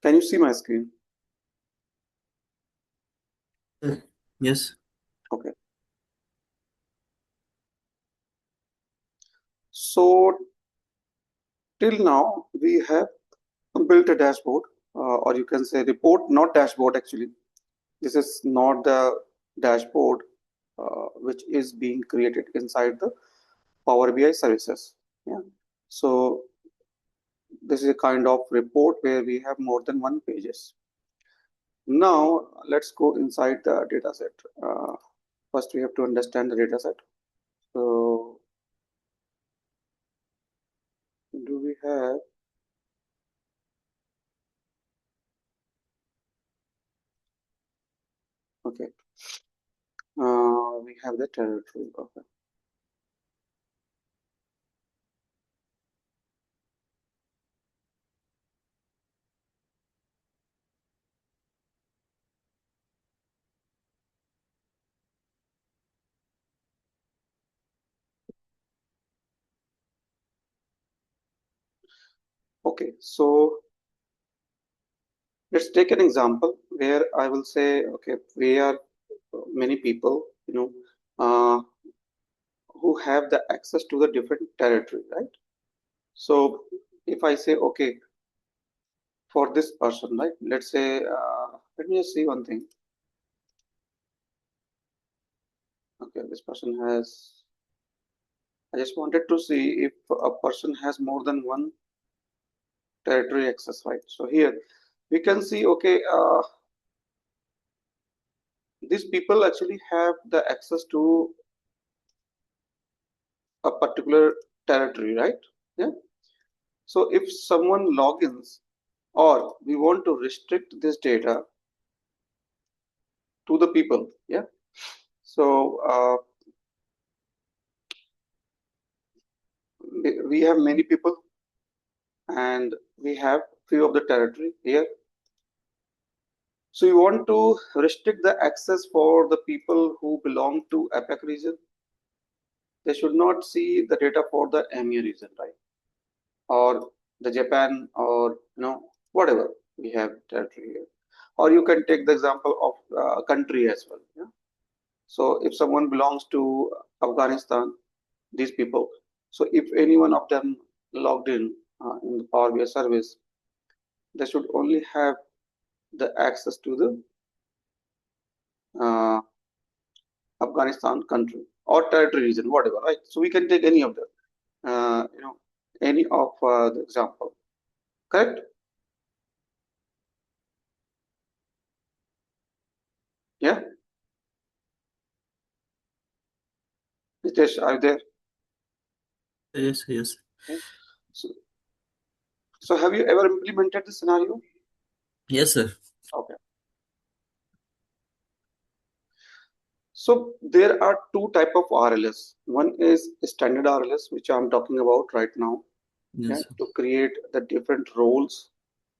Can you see my screen? Yes. Okay. So till now we have built a dashboard, or you can say report, not dashboard actually. This is not the dashboard which is being created inside the Power BI services. Yeah. So this is a kind of report where we have more than one pages. Now let's go inside the data set. First we have to understand the data set. So do we have, okay, we have the territory. Okay. Okay, so let's take an example where I will say, okay, we are many people, who have the access to the different territory, right? So if I say, okay, for this person, right, let's say, let me just see one thing. Okay, this person has, I just wanted to see if a person has more than one territory access, right? So here we can see, okay, these people actually have the access to a particular territory, right? Yeah. So if someone logins or we want to restrict this data to the people, yeah. So we have many people and we have few of the territory here. So you want to restrict the access for the people who belong to APAC region. They should not see the data for the EMEA region, right? Or the Japan, or whatever we have territory here. Or you can take the example of country as well. Yeah? So if someone belongs to Afghanistan, these people, so if any one of them logged in the Power BI service, they should only have the access to the uh, Afghanistan country or territory region, whatever, right? So we can take any of them, any of the example, correct? Yeah, Nitesh, are you there? Yes. Yes. Okay. So, so have you ever implemented this scenario? Yes, sir. Okay. So there are two type of RLS. One is standard RLS, which I'm talking about right now. Yeah, Yes, sir. to create the different roles.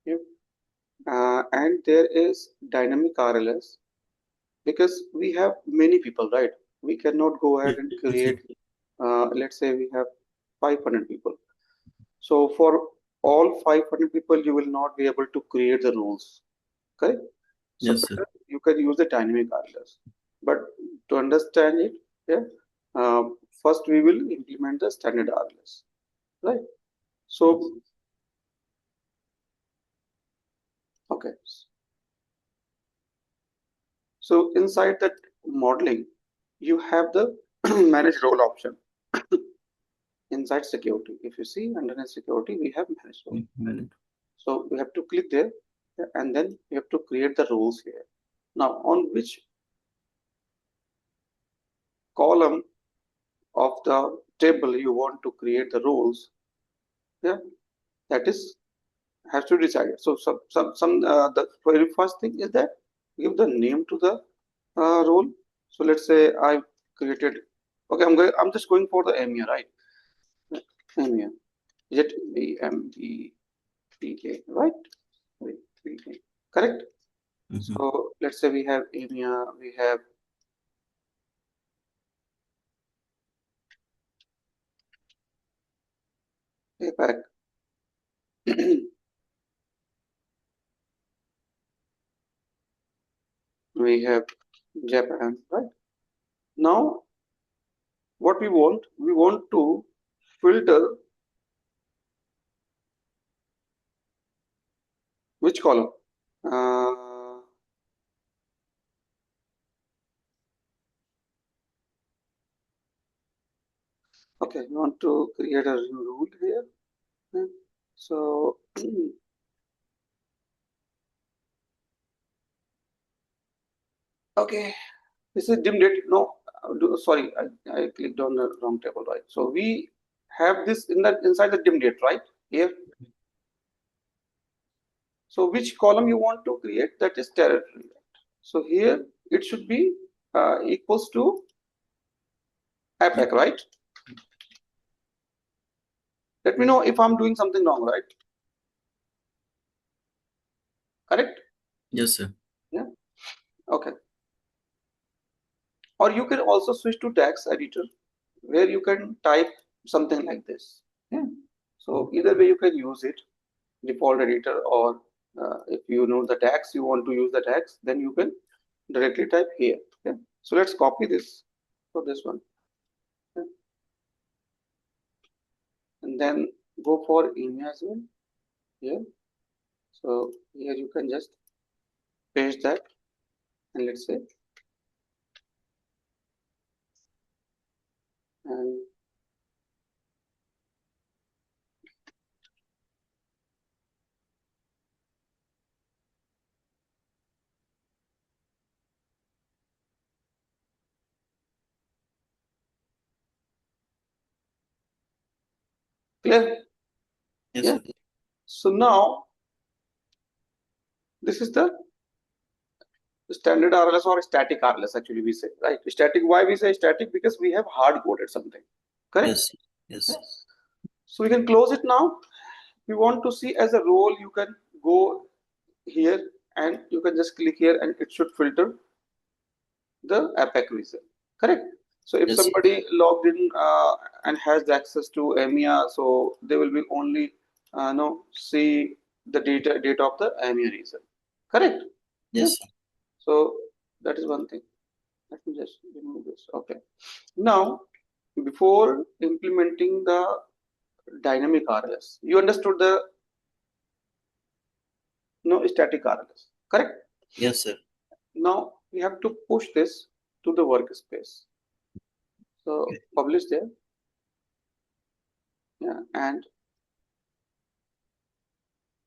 Yeah. And there is dynamic RLS because we have many people, right? We cannot go ahead Yes, and yes, sir. create, let's say we have 500 people. So for all 500 people, you will not be able to create the rules. Okay. So Yes, sir. better you can use the dynamic RLS. But to understand it, yeah, first we will implement the standard RLS, right? So, okay. So inside that modeling, you have the manage role option inside security. If you see underneath security, we have manage role. Valid. So we have to click there, yeah, and then we have to create the roles here. Now, on which column of the table you want to create the roles, yeah, that is has to decide it. So the very first thing is that give the name to the role. So let's say I created. Okay, I'm just going for the EMEA, right? EMEA. Is it EMEA, right? Wait, correct. Mm-hmm. So let's say we have EMEA, we have APAC. we have Japan, right? Now, what we want to filter which column? Okay, we want to create a rule here. So, okay, this is dim date. No, sorry, I clicked on the wrong table, right? So we have this in the inside the dim date, right? Here. So which column you want to create? That is territory. So here it should be equals to APAC, right? Let me know if I'm doing something wrong, right? Correct? Yes, sir. Yeah. Okay. Or you can also switch to text editor where you can type something like this. Yeah. So either way you can use it, default editor, or if you know the tags, you want to use the tags, then you can directly type here. Okay. So let's copy this for this one. Okay. And then go for EMEA as well here. So here you can just paste that, and let's say, and clear. Yes, Yeah. sir. So now this is the standard RLS or static RLS, actually we say, right? Static, why we say static? Because we have hard coded something, correct? Yes, yes, So we can close it now. We want to see as a role, you can go here and you can just click here and it should filter the APAC region, correct? So if yes, somebody logged in and has the access to EMEA, so they will be only see the data of the EMEA region, correct? yes, sir. So that is one thing. Let me just remove this. Okay. Now, before implementing the dynamic RLS, you understood the static RLS, correct? Yes, sir. Now we have to push this to the workspace. So Okay. publish there, yeah, and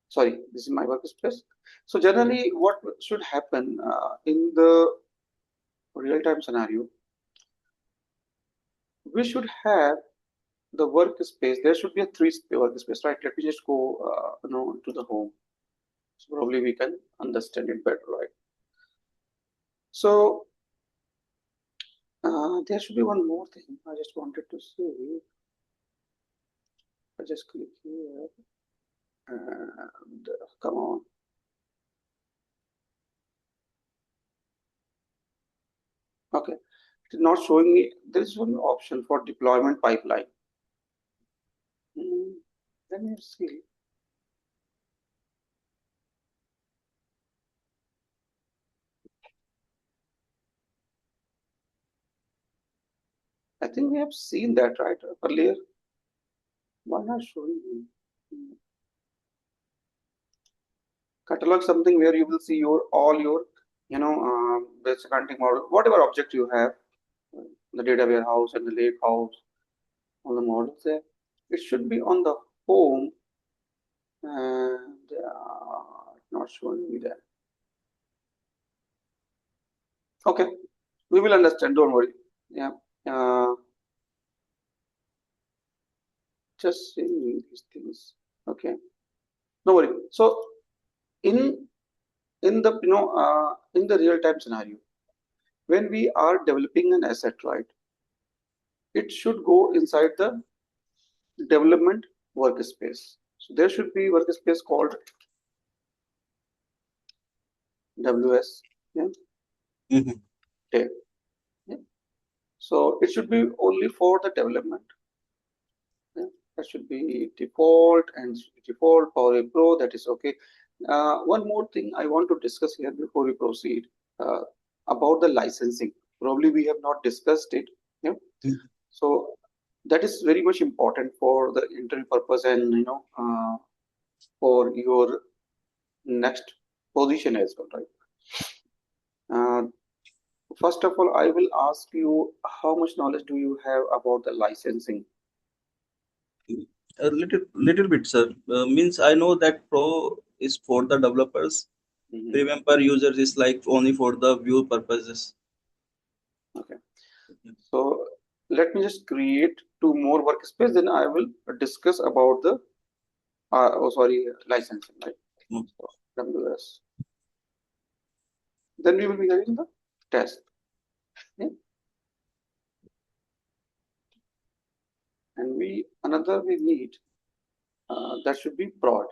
sorry, this is my workspace. So generally, what should happen in the real-time scenario? We should have the workspace. There should be a three workspace, right? Let me just go, to the home. So probably we can understand it better, right? So there should be one more thing I just wanted to see. I just click here and come on. Okay, it's not showing me. There is one option for deployment pipeline. Let me see. I think we have seen that right earlier. Why not showing me? Catalog something where you will see your all your basic accounting model, whatever object you have, the data warehouse and the lake house, all the models there. It should be on the home, and not showing me that. Okay, we will understand. Don't worry. Yeah, just seeing these things. Okay, no worry. So in the in the real time scenario, when we are developing an asset, right, it should go inside the development workspace. So there should be workspace called WS. Yeah. Mhm. Okay. Yeah. So it should be only for the development. Yeah. That should be default and default Power Pro. That is okay. One more thing I want to discuss here before we proceed. about the licensing. Probably we have not discussed it. Yeah. So that is very much important for the interview purpose and for your next position as well, right? Uh, First of all, I will ask you how much knowledge do you have about the licensing? A little bit, sir. Means I know that Pro is for the developers. Mhm. Remember, users is like only for the view purposes. Okay. So let me just create two more workspace, then I will discuss about the licensing, right? Mm. So WS. Then we will be having the test. Okay? And we need that should be prod.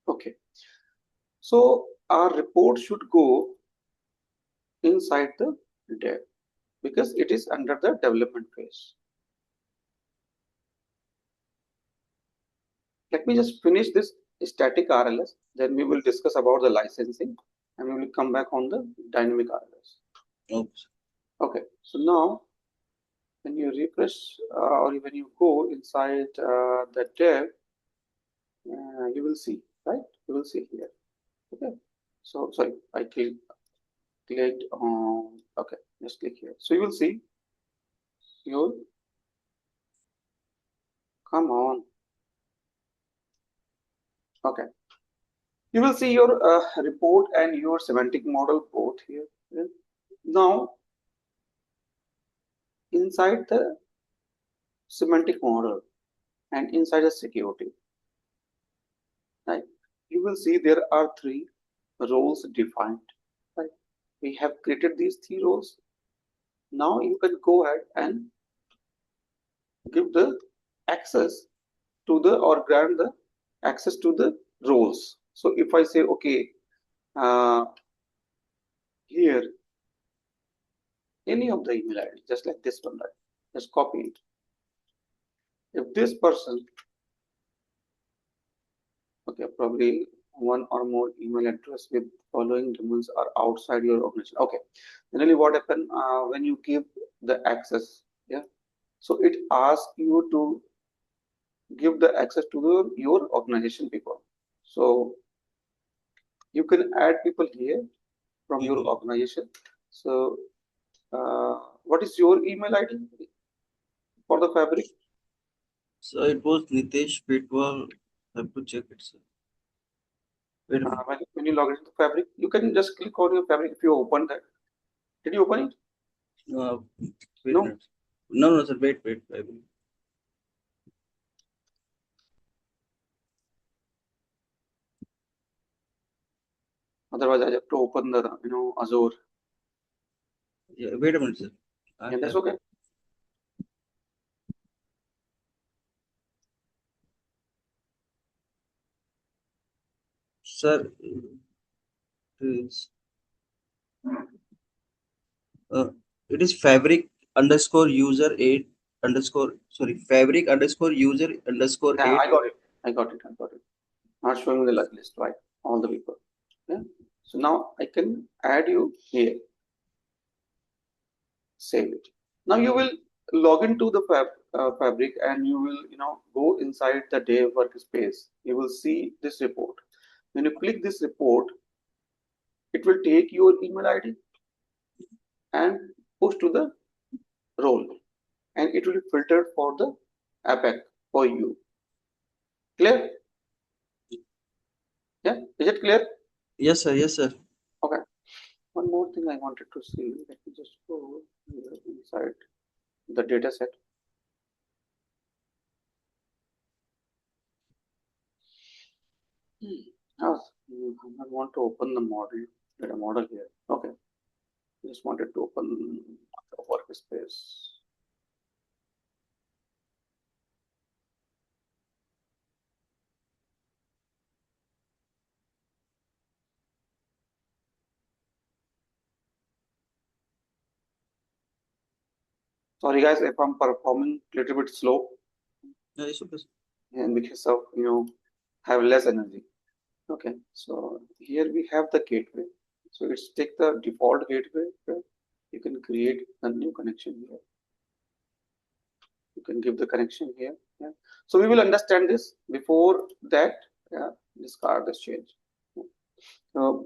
Okay. So our report should go inside the dev because it is under the development phase. Let me just finish this static RLS, then we will discuss about the licensing and we will come back on the dynamic RLS. Okay. Okay, so now when you refresh or when you go inside the dev, you will see, right? You will see here. Okay, so sorry, I clicked on, okay, just click here. So you will see your, come on, okay. You will see your report and your semantic model both here. Now, inside the semantic model and inside the security, right, you will see there are three roles defined. Right? We have created these three roles. Now you can go ahead and give the access to the or grant the access to the roles. So if I say, okay, uh, here any of the email ID, just like this one, right? Just copy it. If this person, okay, probably one or more email address with following domains are outside your organization. Okay, generally what happen when you give the access, yeah, so it asks you to give the access to your organization people. So you can add people here from your organization. So what is your email ID for the Fabric? So it was Nitesh Pitwal. I have to check it, sir. Wait a minute. When you log into Fabric, you can just click on your Fabric if you open that. Did you open it? Wait a No. minute. No, sir. Wait. I will. Otherwise, I have to open the Azure. Yeah, wait a minute, sir. I Yeah, that's have. okay. Sir, is, uh, it is fabric underscore user 8 underscore, sorry, fabric underscore user underscore Yeah, 8. I got it. I got it. I got it. Not showing the list, right? All the people. Yeah. So now I can add you here. Save it. Now you will log into the Fabric and you will go inside the dev workspace. You will see this report. When you click this report, it will take your email ID and push to the role, and it will be filtered for the APAC for you. Clear? Yeah. Is it clear? Yes, sir. Yes, sir. Okay. One more thing I wanted to see. Let me just go here inside the data set. Oh, I want to open the model, data model here. Okay. Just wanted to open the workspace. Sorry guys if I'm performing a little bit slow, Yeah, it's okay. and because of have less energy. Okay, so here we have the gateway. So let's take the default gateway. Okay? You can create a new connection here. You can give the connection here. Yeah. So we will understand this. Before that, yeah, discard this change. Yeah.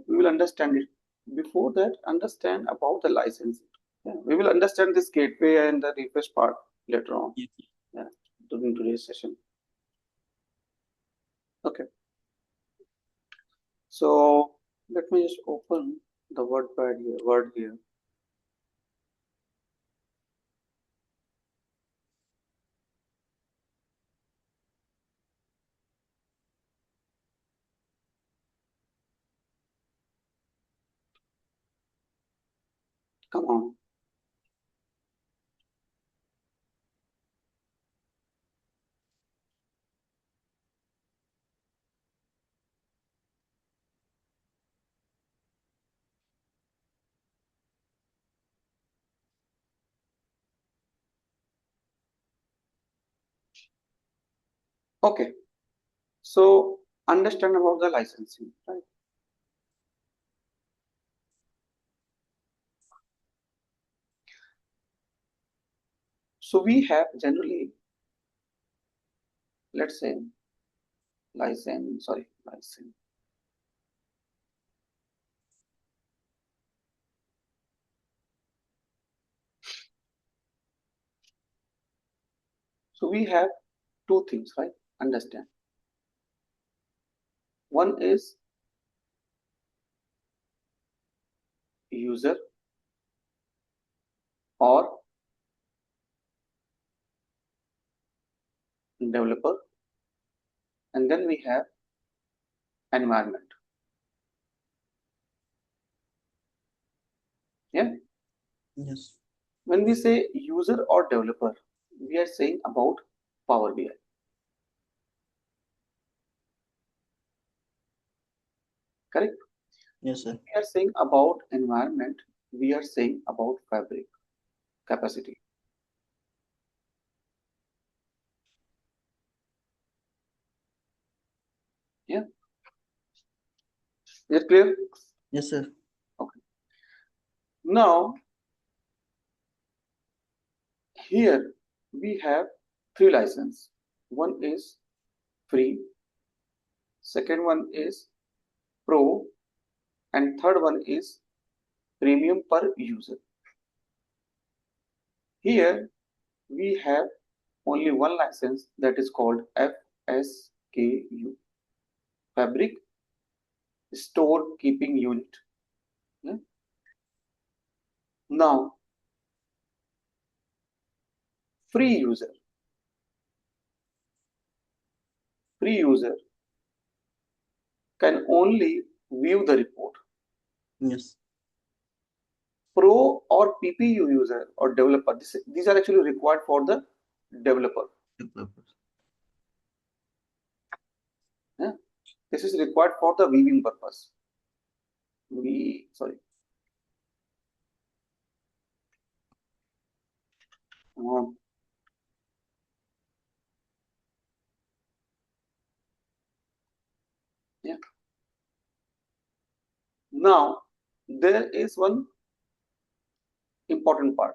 We will understand it. Before that, understand about the licensing. Yeah. We will understand this gateway and the refresh part later on. Yeah. Yeah, during today's session. Okay. So let me just open the wordpad here. Word here. Come on. Okay. So understand about the licensing, right? So we have generally, let's say, license. So we have two things, right? Understand. One is user or developer, and then we have environment. Yeah. Yes. When we say user or developer, we are saying about Power BI. Correct? Yes, sir. We are saying about environment, we are saying about fabric capacity. Yeah. Is it clear? Yes, sir. Okay. Now, here we have three licenses. One is free, second one is pro, and third one is premium per user. Here we have only one license that is called FSKU, Fabric Store Keeping Unit. Yeah? Now, free user, free user can only view the report. Yes. Pro or PPU user or developer, these are actually required for the developer. Developers. Yeah? This is required for the viewing purpose. Sorry. Um, yeah. Now, there is one important part.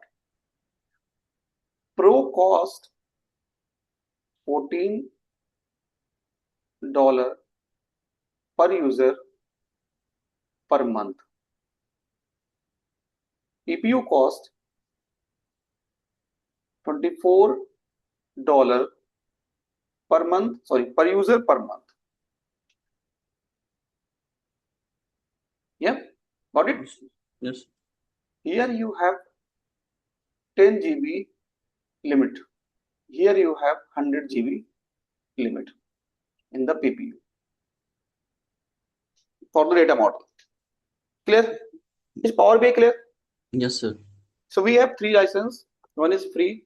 Pro cost $14 per user per month. PPU cost $24 per month, sorry, per user per month. Yeah, got it? Yes. Yes. Here you have 10 GB limit. Here you have 100 GB limit in the PPU for the data model. Clear? Is Power BI clear? Yes, sir. So we have three licenses. One is free.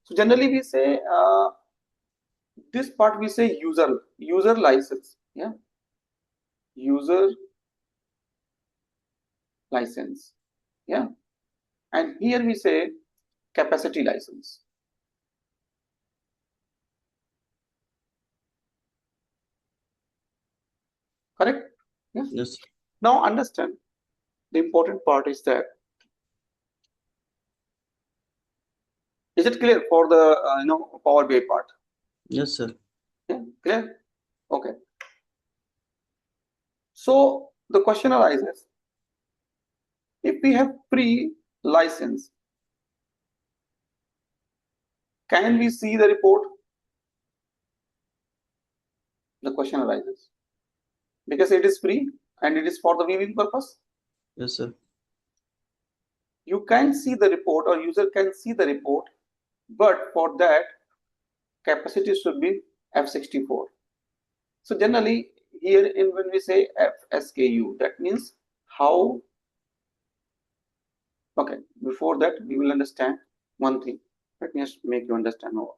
So generally we say this part we say user license. Yeah, user license. Yeah, and here we say capacity license. Correct? Yeah. Yes. Now understand the important part is that, is it clear for the Power BI part? Yes, sir. Yeah, clear? Okay. So the question arises, if we have free license, can we see the report? The question arises. Because it is free and it is for the viewing purpose. Yes, sir. You can see the report or user can see the report, but for that capacity should be F64. So generally here in when we say FSKU, that means how, okay, before that we will understand one thing. Let me just make you understand more.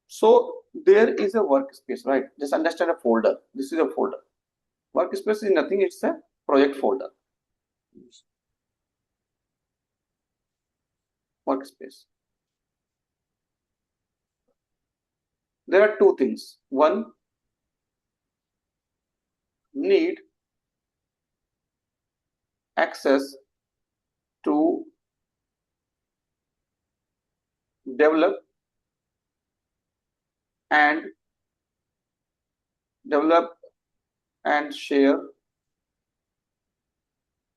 So there is a workspace, right? Just understand a folder. This is a folder. Workspace is nothing, it's a project folder. Workspace. There are two things. One, need access to develop and develop and share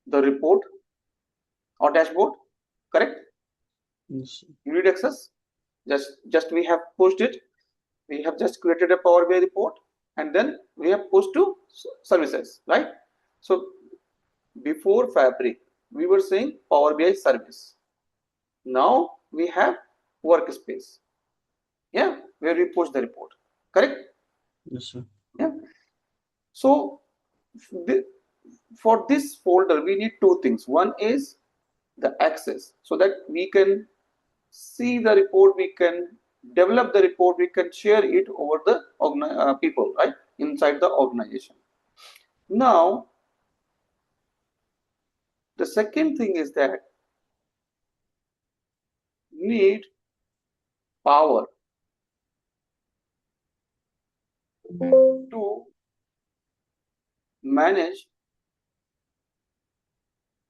the report or dashboard. Correct? Yes. You need access. Just we have pushed it. We have just created a Power BI report and then we have pushed to services, right? So before Fabric, we were saying Power BI service. Now we have workspace. Yeah, where we push the report. Correct? Yes, sir. Yeah. So for this folder, we need two things. One is the access, so that we can see the report, we can develop the report, we can share it over the people, right, inside the organization. Now, the second thing is that need power to manage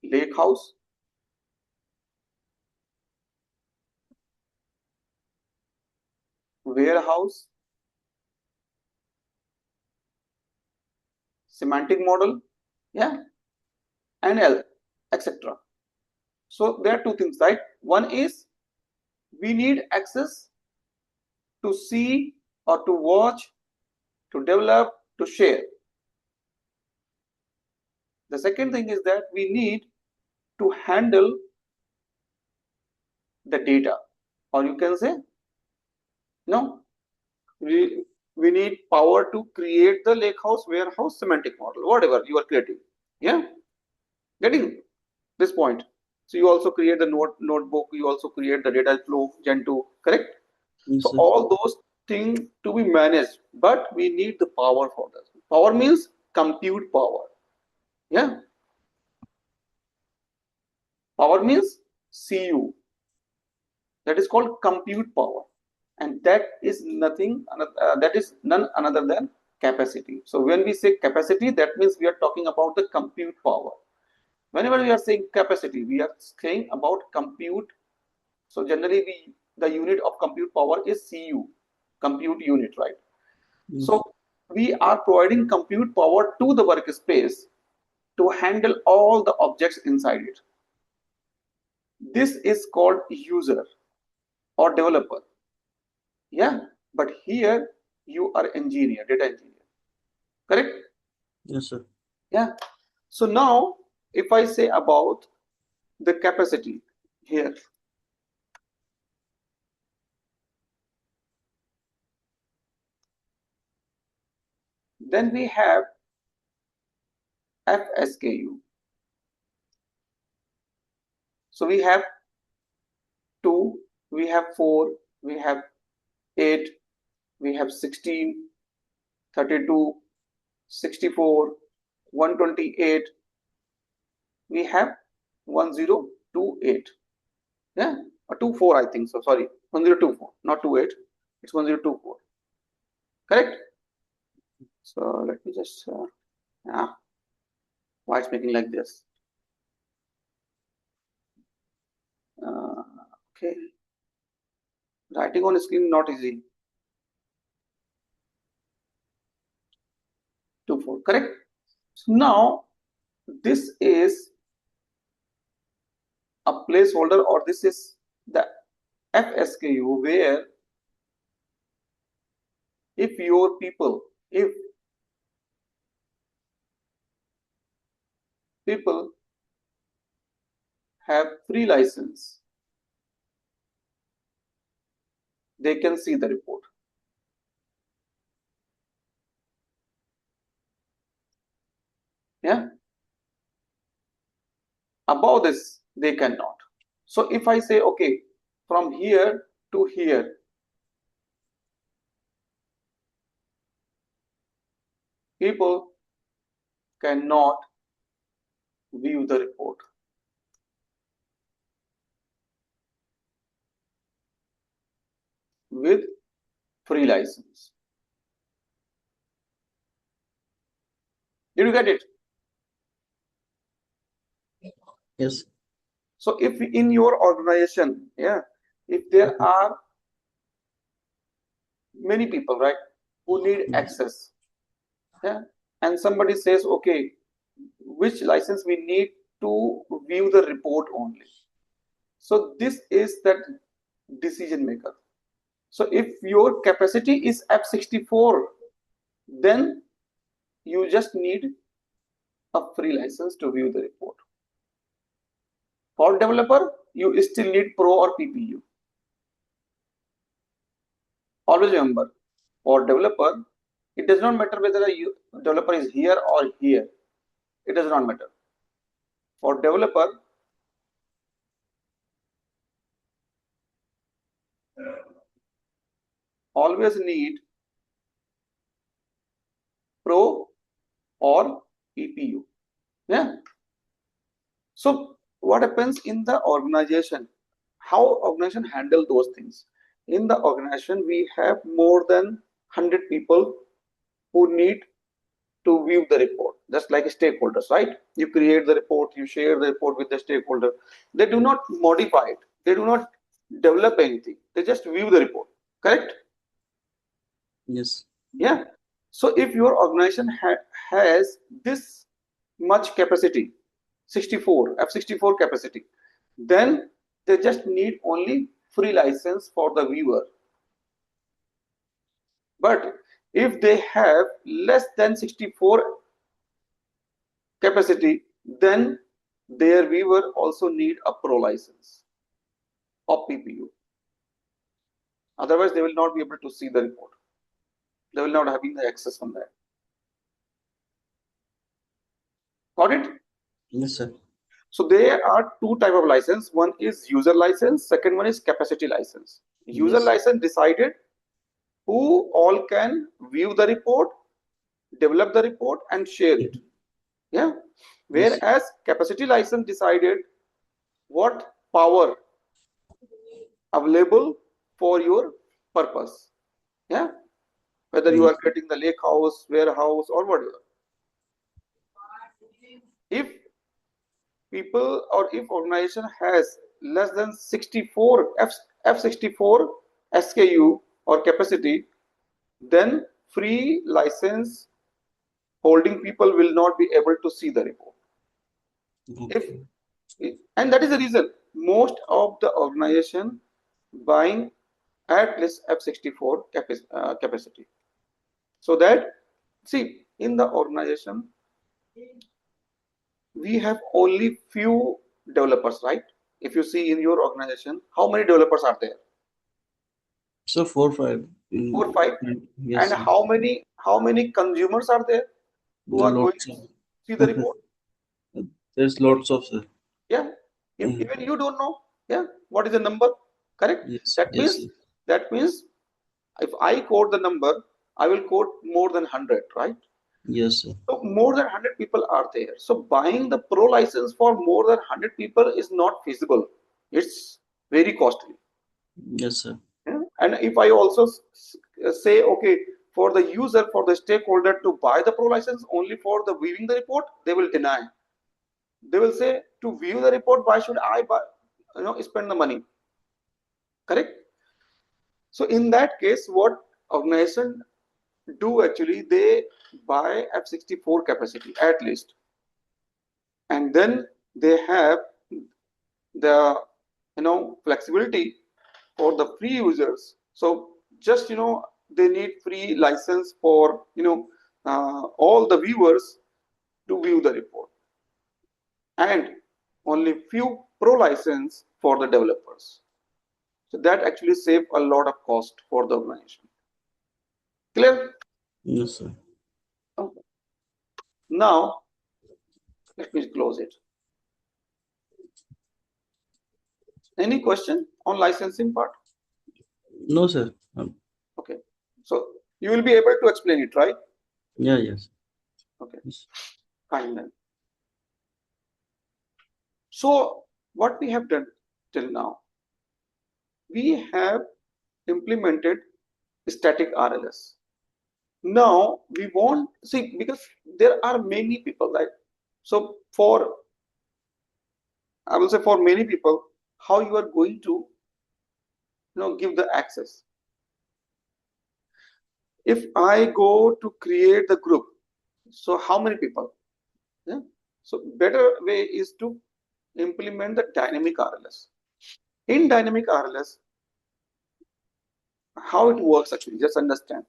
lake house, warehouse, semantic model, yeah, and L, etc. So there are two things, right? One is we need access to see or to watch, to develop, to share. The second thing is that we need to handle the data, or you can say, no, we need power to create the lakehouse, warehouse, semantic model, whatever you are creating. Yeah, getting this point. So you also create the notebook, you also create the data flow, Gen 2, correct? Yes, So sir. all those things to be managed, but we need the power for this. Power means compute power. Yeah, power means CU. That is called compute power, and that is nothing. That is none another than capacity. So when we say capacity, that means we are talking about the compute power. Whenever we are saying capacity, we are saying about compute. So generally, the unit of compute power is CU, compute unit, right? Yes. So we are providing compute power to the workspace to handle all the objects inside it. This is called user or developer. Yeah, but here you are engineer, data engineer. Correct? Yes, sir. Yeah. So now, if I say about the capacity here, then we have FSKU. So we have 2, we have 4, we have 8, we have 16, 32, 64, 128, we have 1028. Yeah, 24 I think so. Sorry, 1024, not 28. It's 1024. Correct. So let me just yeah. Why it's making like this? Okay, writing on screen not easy. 24. Correct. So now this is a placeholder, or this is the FSKU where if your people, if people have free license, they can see the report. Yeah. Above this, they cannot. So if I say, okay, from here to here, people cannot view the report with free license. Did you get it? Yes. So if in your organization, yeah, if there are many people, right, who need access, yeah, and somebody says, okay, which license we need to view the report only. So this is that decision maker. So if your capacity is F64, then you just need a free license to view the report. For developer, you still need Pro or PPU. Always remember, for developer, it does not matter whether a developer is here or here. It does not matter. For developer, always need Pro or PPU. Yeah. So what happens in the organization? How organization handle those things? In the organization, we have more than 100 people who need to view the report, just like stakeholders, right? You create the report, you share the report with the stakeholder. They do not modify it. They do not develop anything. They just view the report. Correct? Yes. Yeah. So if your organization has this much capacity, 64 F64 capacity, then they just need only free license for the viewer. But if they have less than 64 capacity, then their viewer also need a pro license of PPU. Otherwise, they will not be able to see the report. They will not having the access on that. Got it? Yes, sir. So there are two type of license. One is user license. Second one is capacity license. User Yes. license decided who all can view the report, develop the report, and share it. Yeah. Yes. Whereas capacity license decided what power available for your purpose. Yeah. Whether you Yes. are creating the lake house, warehouse, or whatever. If people or if organization has less than 64 F64 SKU or capacity, then free license holding people will not be able to see the report. If Okay. and that is the reason most of the organization buying at least F64 capacity. So that, see, in the organization we have only few developers, right? If you see in your organization, how many developers are there? So 4, 5 4, 5. yes, And sir. how many consumers are there who are going Lots to of see the report? there's lots of, sir. Yeah. Mm. Even you don't know. Yeah. What is the number? Correct. Yes, That yes, means sir. that means if I quote the number, I will quote more than 100, right? Yes, sir. So more than 100 people are there. So buying the pro license for more than 100 people is not feasible. It's very costly. Yes, sir. Yeah? And if I also say, okay, for the user, for the stakeholder to buy the pro license only for the viewing the report, they will deny. They will say, to view the report, why should I buy, spend the money? Correct? So in that case, what organization do actually, they buy F64 capacity at least, and then they have the flexibility for the free users. So just they need free license for all the viewers to view the report, and only few pro license for the developers. So that actually save a lot of cost for the organization. Clear? Yes, sir. Okay. Now let me close it. Any question on licensing part? No, sir. Okay. So you will be able to explain it, right? Yeah, yes. Okay. Yes. Fine then. So what we have done till now, we have implemented static RLS. Now we want see, because there are many people, right? So for, I will say, for many people, how you are going to give the access. If I go to create the group, so how many people? Yeah. So better way is to implement the dynamic RLS. In dynamic RLS, how it works actually, just understand.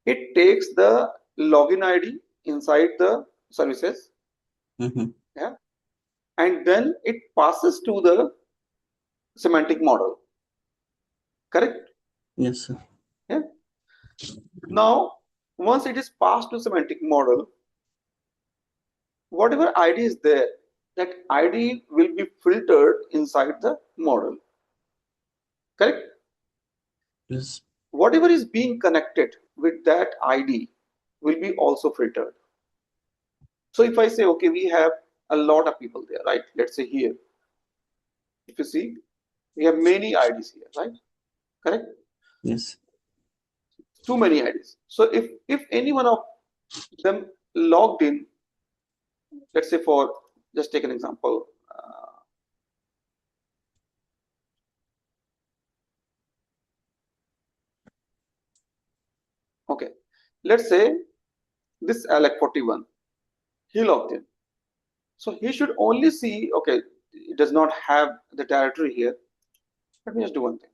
It takes the login ID inside the services, Mm-hmm. yeah, and then it passes to the semantic model. Correct? Yes, sir. Yeah. Now, once it is passed to semantic model, whatever ID is there, that ID will be filtered inside the model. Correct? Yes. Whatever is being connected with that ID will be also filtered. So if I say, okay, we have a lot of people there, right? Let's say here, if you see, we have many IDs here, right? Correct? Yes. Too many IDs. So if any one of them logged in, let's say, for, just take an example. Okay, let's say this Alec 41, he logged in. So he should only see, okay, it does not have the directory here. Let me just do one thing.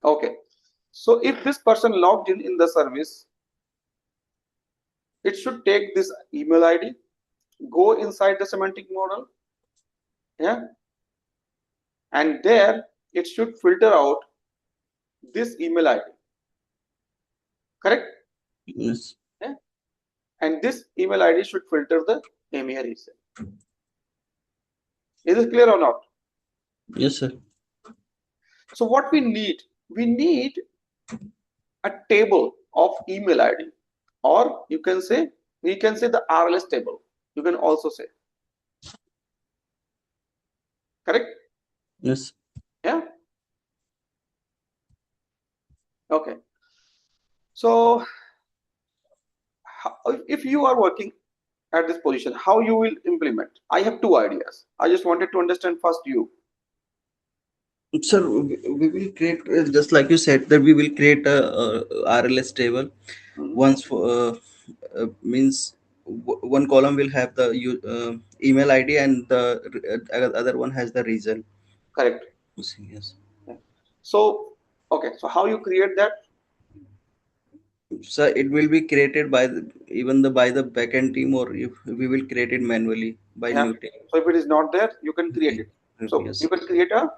Okay, so if this person logged in the service, it should take this email ID, go inside the semantic model, yeah, and there it should filter out this email ID. Correct? Yes. Yeah? And this email ID should filter the EMEA region. Is it clear or not? Yes, sir. So what we need a table of email ID, or you can say, we can say the RLS table. You can also say. Correct? Yes. Yeah. Okay. So if you are working at this position, how you will implement? I have two ideas. I just wanted to understand first you. Sir, we will create, just like you said, that we will create a RLS table. Mhm. Once for means one column will have the email ID, and the other one has the region. Correct. Yes. Yeah. So okay. So how you create that? So it will be created by even the by the backend team, or if we will create it manually by Yeah. new table. So if it is not there, you can create it. So you Yes. can create a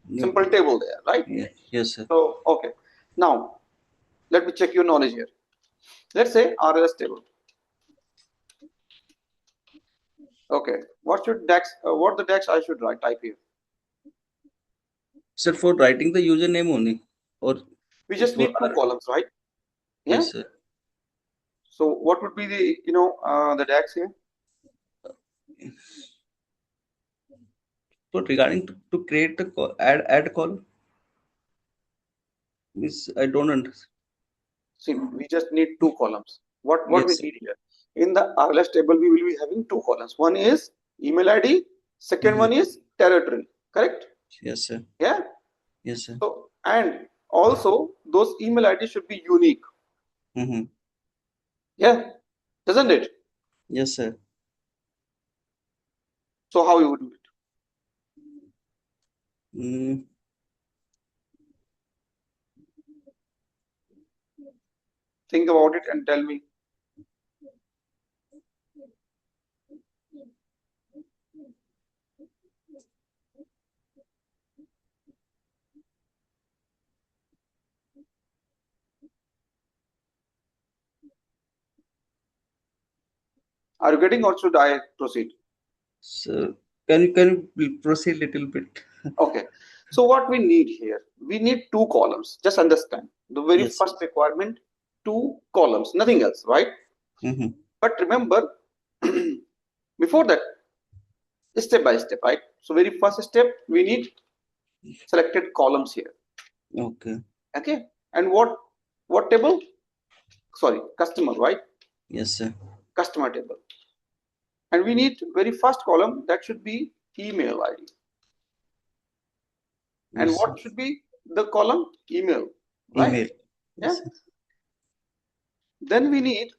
New. simple table there, right? Yeah. Yes, sir. So okay. Now let me check your knowledge here. Let's say RLS table. Okay. What should DAX? What the DAX I should write? Type here. Sir, for writing the username only, or We just for need two columns, right? Yeah. yes, sir. So what would be the the DAX here? For regarding to create the add column, is I don't understand. See, we just need two columns. What we Yes, sir. need here in the RLS table, we will be having two columns. One is email ID. Second Mhm. one is territory. Correct? Yes, sir. Yeah. Yes, sir. So and also those email ID should be unique. Mm-hmm. Yeah. Doesn't it? Yes, sir. So how you would do it? Mm, Think about it and tell me. Are you getting or should I proceed? so can you proceed little bit? Okay. So what we need here, we need two columns. Just understand the very Yes, sir. first requirement, two columns, nothing else, right? Mm-hmm. But remember, before that, step by step, right? So very first step, we need selected columns here. Okay. Okay. And what table? Sorry, customer, right? Yes, sir. Customer table. And we need very first column that should be email ID. And Yes, sir. what should be the column? Email, right? Email. Yeah. Yes, sir. Then we need,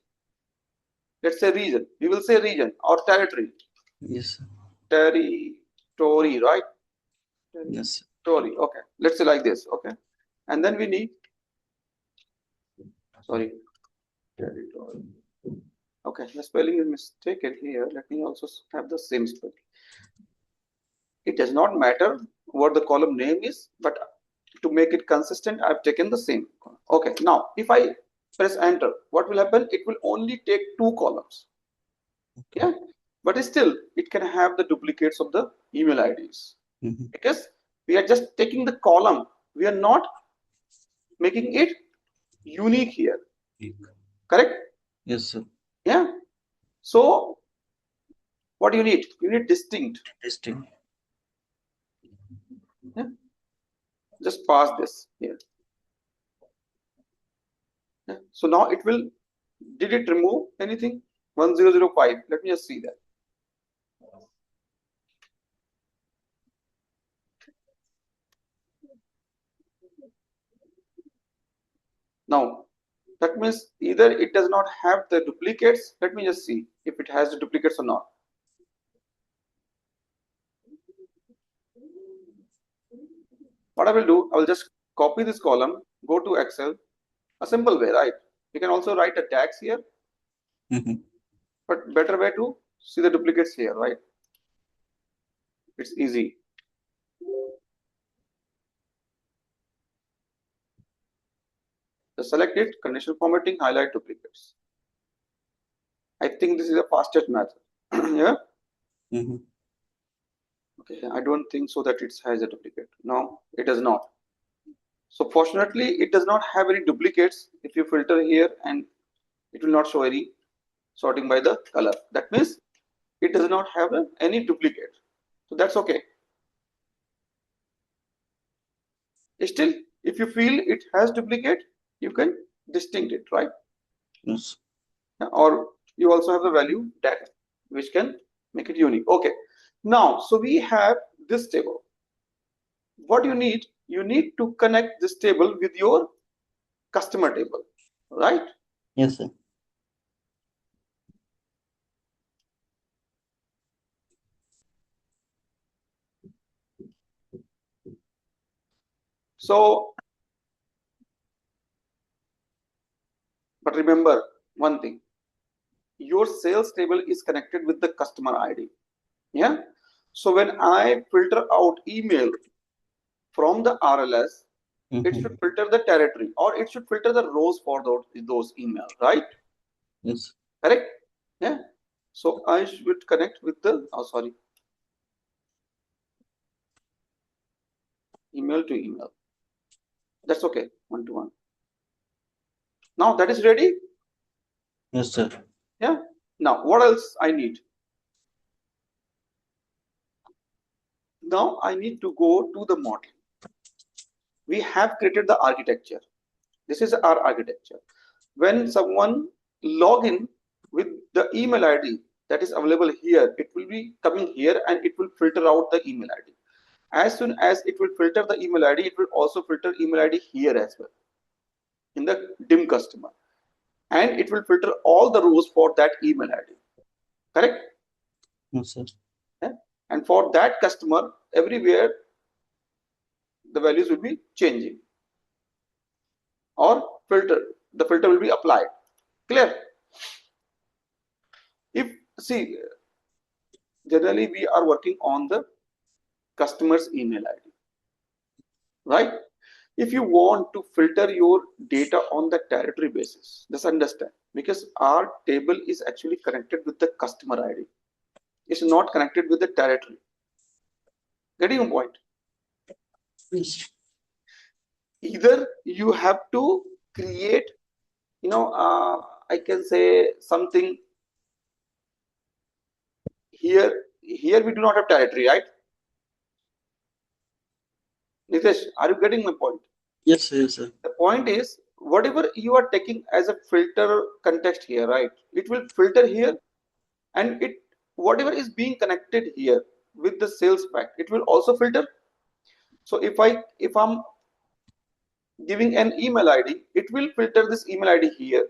let's say region. We will say region or territory. Yes, sir. Territory, right? Yes, sir. Territory. Okay. Let's say like this. Okay. And then we need, sorry, territory. Okay. The spelling is mistaken here. Let me also have the same spelling. It does not matter what the column name is, but to make it consistent, I've taken the same. Okay. Now, if I press enter, what will happen? It will only take two columns. Okay. Yeah. But still, it can have the duplicates of the email IDs Mm-hmm. because we are just taking the column. We are not making it unique here. Correct? Yes, sir. Yeah. So what do you need? You need distinct. Testing. Yeah. Just pass this here. Yeah. So now it will, did it remove anything? 1005. Let me just see that. Now that means either it does not have the duplicates. Let me just see if it has the duplicates or not. What I will do, I will just copy this column, go to Excel, a simple way, right? You can also write a tags here, Mm-hmm. but better way to see the duplicates here, right? It's easy. Just select it, conditional formatting, highlight duplicates. I think this is the fastest method. Yeah. Mm-hmm. Okay. I don't think so that it has a duplicate. No, it does not. So fortunately, it does not have any duplicates. If you filter here, and it will not show any sorting by the color. That means it does not have any duplicate. So that's okay. Still, if you feel it has duplicate, you can distinct it, right? Yes. Or you also have the value data, which can make it unique. Okay. Now, so we have this table. What you need to connect this table with your customer table, right? Yes, sir. So, but remember one thing, your sales table is connected with the customer ID. Yeah. So when I filter out email from the RLS, it Mm-hmm. should filter the territory or it should filter the rows for those email, right? Yes. Correct? Yeah. So I should connect with the, oh, sorry. email to email. That's okay, one-to-one. Now that is ready. Yes, sir. Yeah. Now what else I need? Now I need to go to the model. We have created the architecture. This is our architecture. When someone log in with the email ID that is available here, it will be coming here and it will filter out the email ID. As soon as it will filter the email ID, it will also filter email ID here as well in the dim customer. And it will filter all the rows for that email ID. Correct? Yes, sir. Yeah? And for that customer, everywhere the values will be changing or filter. The filter will be applied. Clear? If see, generally we are working on the customer's email ID, right? If you want to filter your data on the territory basis, just understand, because our table is actually connected with the customer ID. It's not connected with the territory. Getting a point? Yes. Either you have to create, I can say something here. Here we do not have territory, right? Nitesh, are you getting my point? Yes, sir. Yes, sir. The point is, whatever you are taking as a filter context here, right? It will filter here, and it whatever is being connected here with the sales pack, it will also filter. So if I'm giving an email ID, it will filter this email ID here,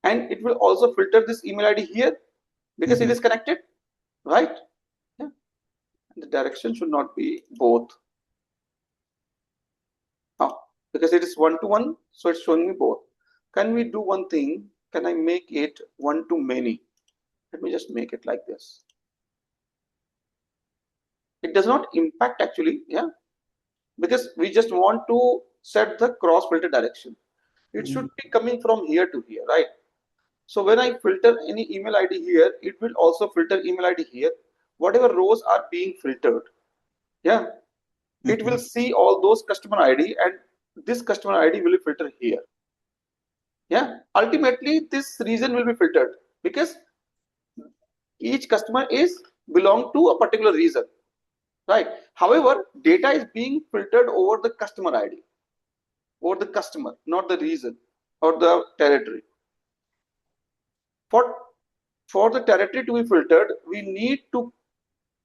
and it will also filter this email ID here because it is connected, right? Yeah. And the direction should not be both. Because it is one-to-one, so it's showing me both. Can we do one thing? Can I make it one-to-many? Let me just make it like this. It does not impact actually, yeah, because we just want to set the cross filter direction. It should be coming from here to here, right? So when I filter any email ID here, it will also filter email ID here. Whatever rows are being filtered, yeah, it will see all those customer ID, and this customer ID will be filtered here. Yeah, ultimately this region will be filtered because each customer is belong to a particular region, right? However, data is being filtered over the customer ID, over the customer, not the region or the territory. For the territory to be filtered, we need to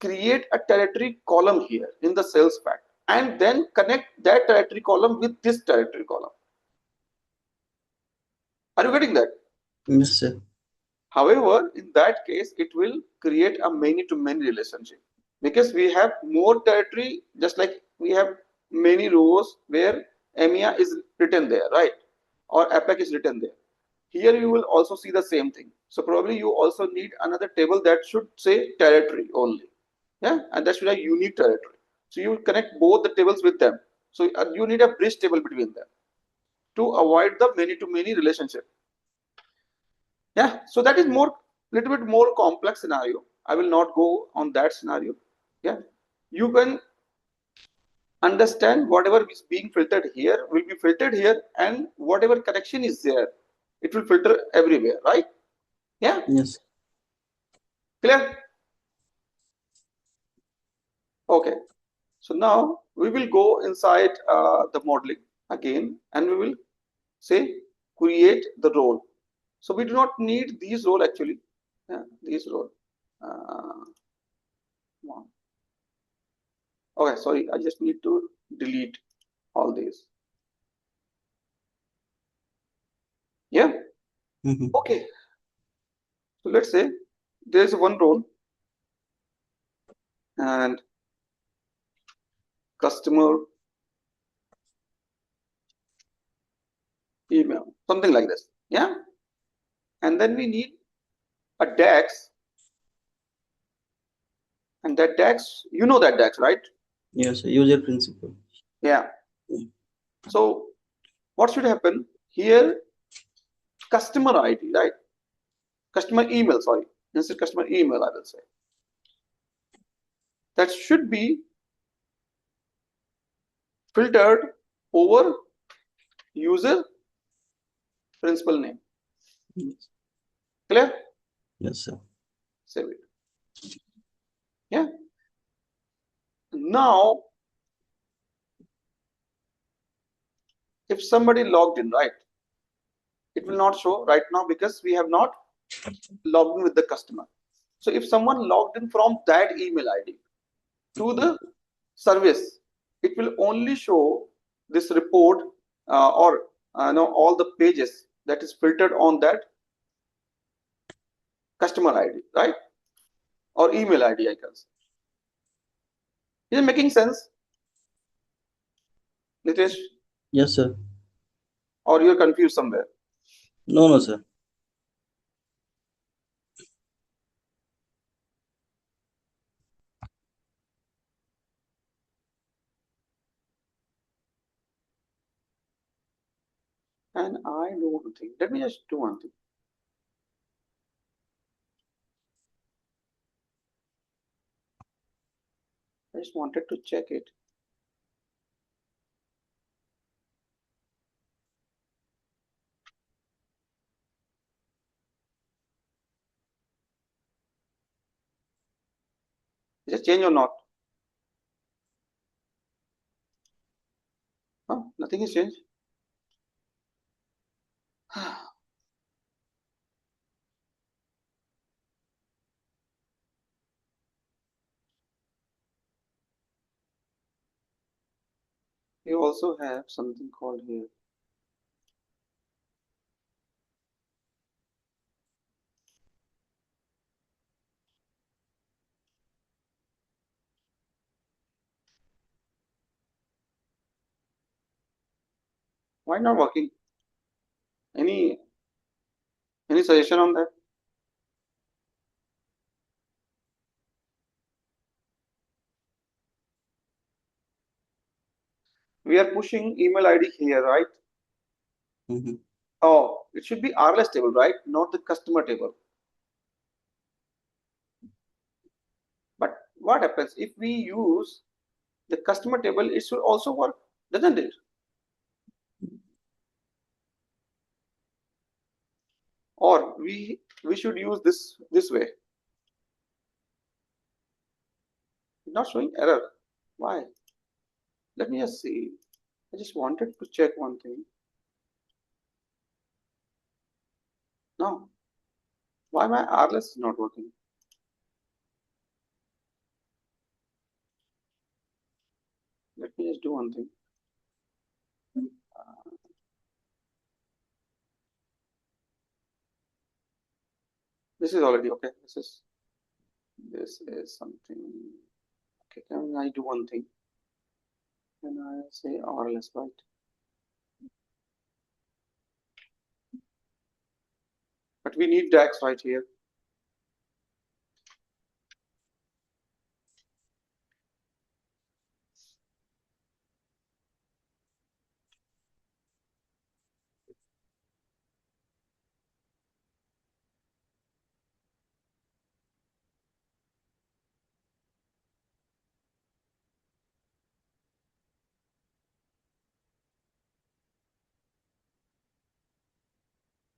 create a territory column here in the sales pack and then connect that territory column with this territory column. Are you getting that? Yes, sir. However, in that case, it will create a many-to-many relationship because we have more territory, just like we have many rows where EMEA is written there, right? Or APAC is written there. Here you will also see the same thing. So probably you also need another table that should say territory only. Yeah, and that should have unique territory. So you connect both the tables with them. So you need a bridge table between them to avoid the many-to-many relationship. Yeah, so that is more little bit more complex scenario. I will not go on that scenario. Yeah, you can understand whatever is being filtered here will be filtered here, and whatever connection is there, it will filter everywhere, right? Yeah, Yes. clear? Okay, so now we will go inside the modeling again, and we will say create the role. So we do not need these role actually. Yeah, these role. Uh, okay, sorry, I just need to delete all these. Yeah. Okay. So let's say there is one role and customer email, something like this. Yeah. And then we need a DAX, and that DAX, you know that DAX, right? Yes, sir. User principle. Yeah. So what should happen here? Customer ID, right? Customer email, sorry. Instead customer email, I will say. That should be filtered over user principal name. Yes. Clear? Yes, sir. Save it. Yeah. Now, if somebody logged in, right, it will not show right now because we have not logged in with the customer. So if someone logged in from that email ID to the service, it will only show this report or all the pages that is filtered on that customer ID, right? Or email ID, I guess. Is it making sense, Nitesh? Yes, sir. Or you're confused somewhere? No, no, sir. And I do one thing. Let me just do one thing. I just wanted to check it. Is it change or not? Huh? Nothing is changed. You also have something called here. Why not working? Any suggestion on that? We are pushing email ID here, right? Mm-hmm. Oh, it should be RLS table, right? Not the customer table. But what happens if we use the customer table? It should also work, doesn't it? Or we should use this way. It's not showing error. Why? Let me just see. I just wanted to check one thing. No. Why my RLS is not working? Let me just do one thing. This is already okay. This is something. Okay, can I do one thing? Can I say RLS, right? But we need DAX right here.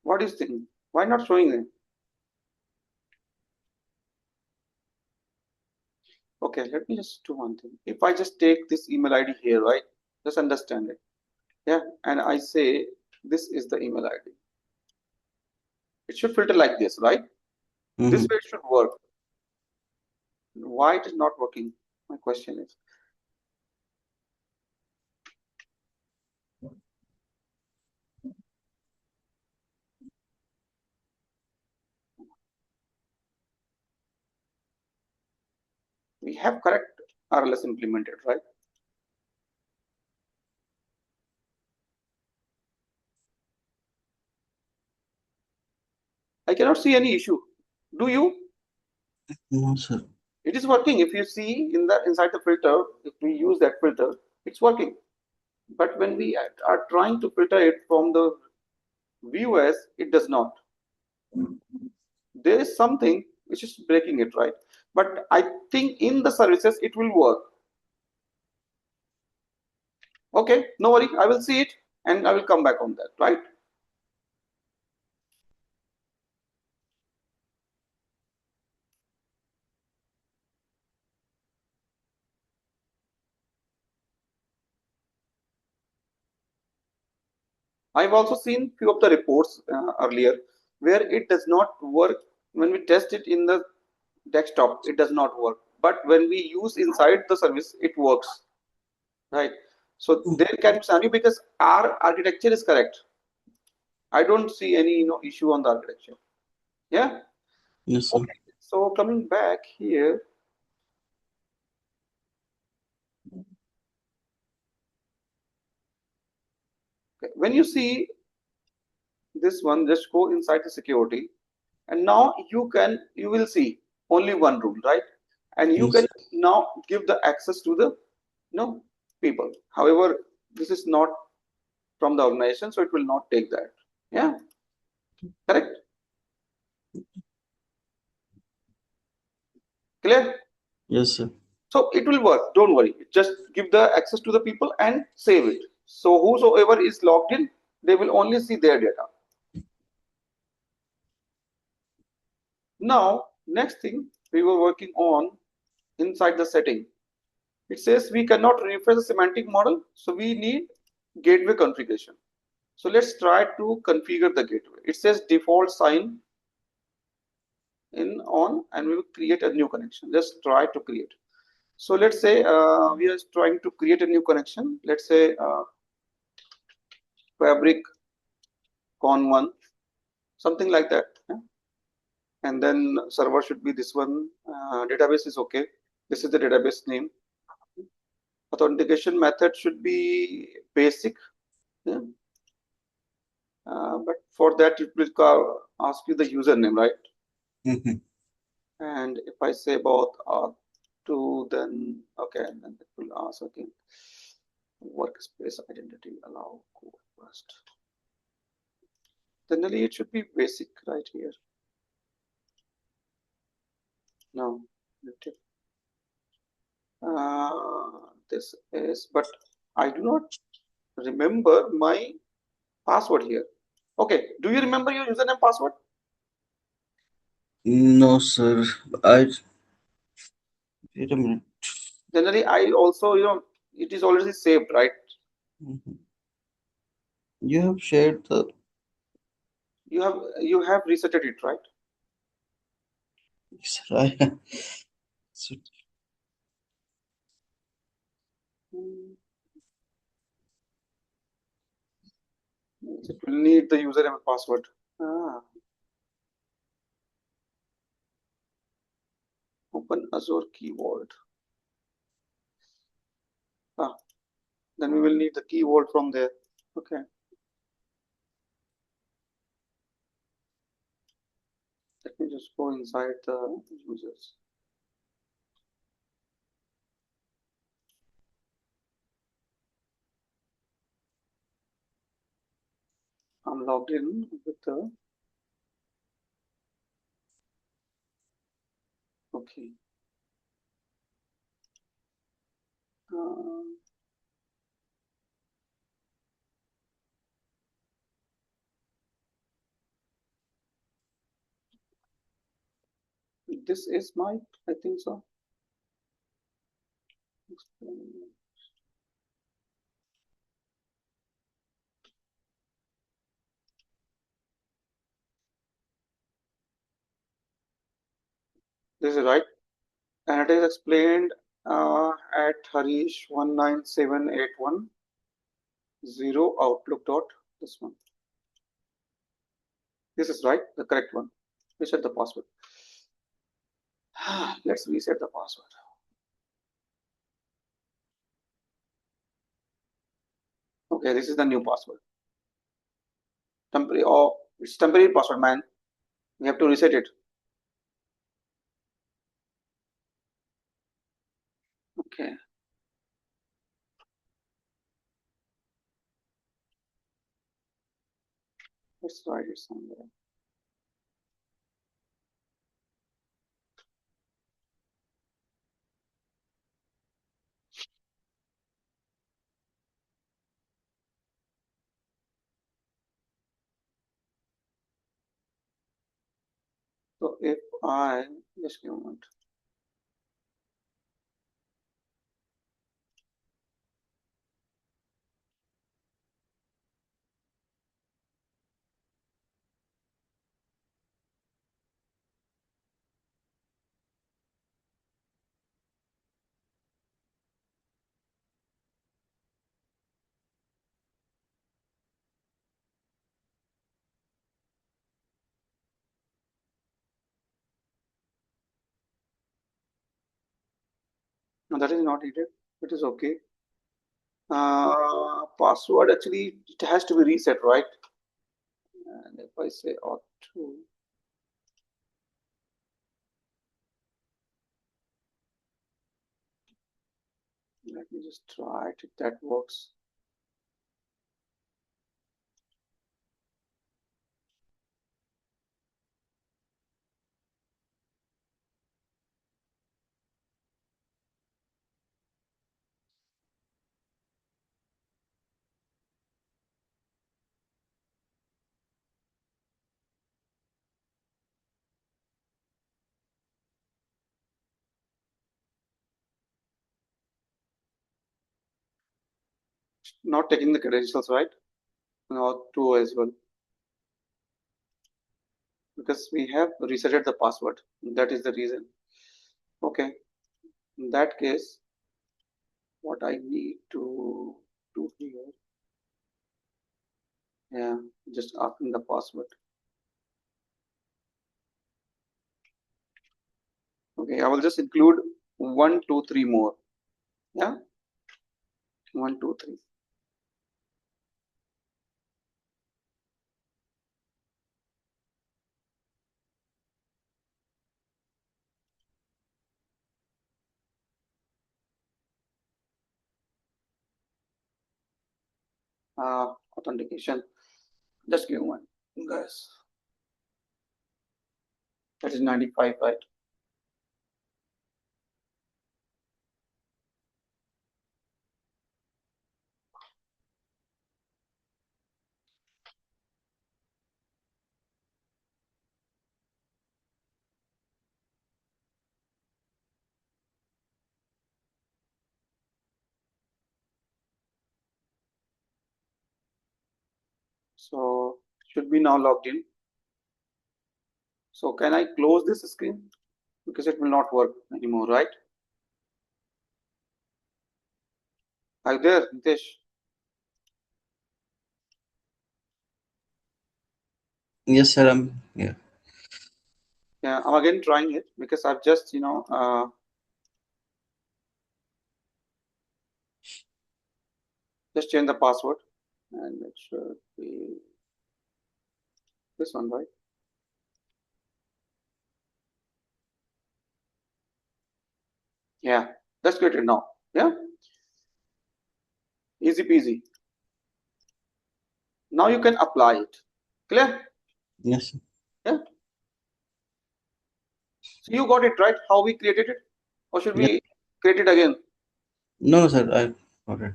What is thing? Why not showing it? Okay, let me just do one thing. If I just take this email ID here, right? Just understand it. Yeah, and I say this is the email ID. It should filter like this, right? This Mm-hmm. way it should work. Why it is not working? My question is. We have correct RLS implemented, right? I cannot see any issue. Do you? No, sir. It is working. If you see in the inside the filter, if we use that filter, it's working. But when we are trying to filter it from the view as, it does not. There is something which is breaking it, right? But I think in the services it will work. Okay, no worry, I will see it and I will come back on that, right? I've also seen few of the reports earlier where it does not work when we test it in the desktop. It does not work, but when we use inside the service, it works, right? So there can be scenario because our architecture is correct. I don't see any issue on the architecture. Yeah. Yes, sir. Okay. So coming back here, okay, when you see this one, just go inside the security, and now you will see only one rule, right? And you can Yes. now give the access to the people. However, this is not from the organization, so it will not take that. Yeah, correct. Clear. Yes, sir. So it will work, don't worry, just give the access to the people and save it, so whosoever is logged in, they will only see their data. Now next thing we were working on inside the setting, it says we cannot refresh the semantic model, so we need gateway configuration. So let's try to configure the gateway. It says default sign in on, and we will create a new connection. Let's try to create. So let's say we are trying to create a new connection. Let's say fabric con1, something like that. Yeah? And then server should be this one. Database is okay. This is the database name. Authentication method should be basic. Yeah? But for that, it will ask you the username, right? Mhm. And if I say about R2, then okay, and then it will ask again workspace identity allow code first. Generally, it should be basic right here. No, this is, but I do not remember my password here. Okay, do you remember your username password? No, sir. I wait a minute. Generally, I also, it is already saved, right? Mhm. You have shared the. You have resetted it, right? Sir, I. So, Hmm. It will need the username and password. Ah, open Azure Key Vault. Ah, then we will need the key vault from there. Okay, let me just go inside the users. I'm logged in with the, okay. Uh, this is my, I think so. This is right. And it is explained at Harish 19781 outlook dot this one. This is right, the correct one. Reset the password. Let's reset the password. Okay, this is the new password. Temporary. Oh, it's temporary password, man. We have to reset it. Okay. Let's write it somewhere. So if I just give a moment. No, that is not needed. It is okay. Password actually it has to be reset, right? And if I say auto, let me just try it if that works. Not taking the credentials, right? Not two as well, because we have resetted the password. That is the reason. Okay, in that case, what I need to do here, yeah, just asking the password. Okay, I will just include 1, 2, 3 more. Yeah, 1, 2, 3. Authentication. Just give one, guys. That is 95, right? So should be now logged in. So can I close this screen? Because it will not work anymore, right? Are you there, Nitesh? Yes, sir. I'm here. Yeah, I'm again trying it because I've just, just changed the password, and it should be this one, right? Yeah, that's created now. Yeah, easy peasy. Now you can apply it. Clear? Yes, sir. Yeah. So you got it right. How we created it, or should Yeah. we create it again? No, no, sir. I got it.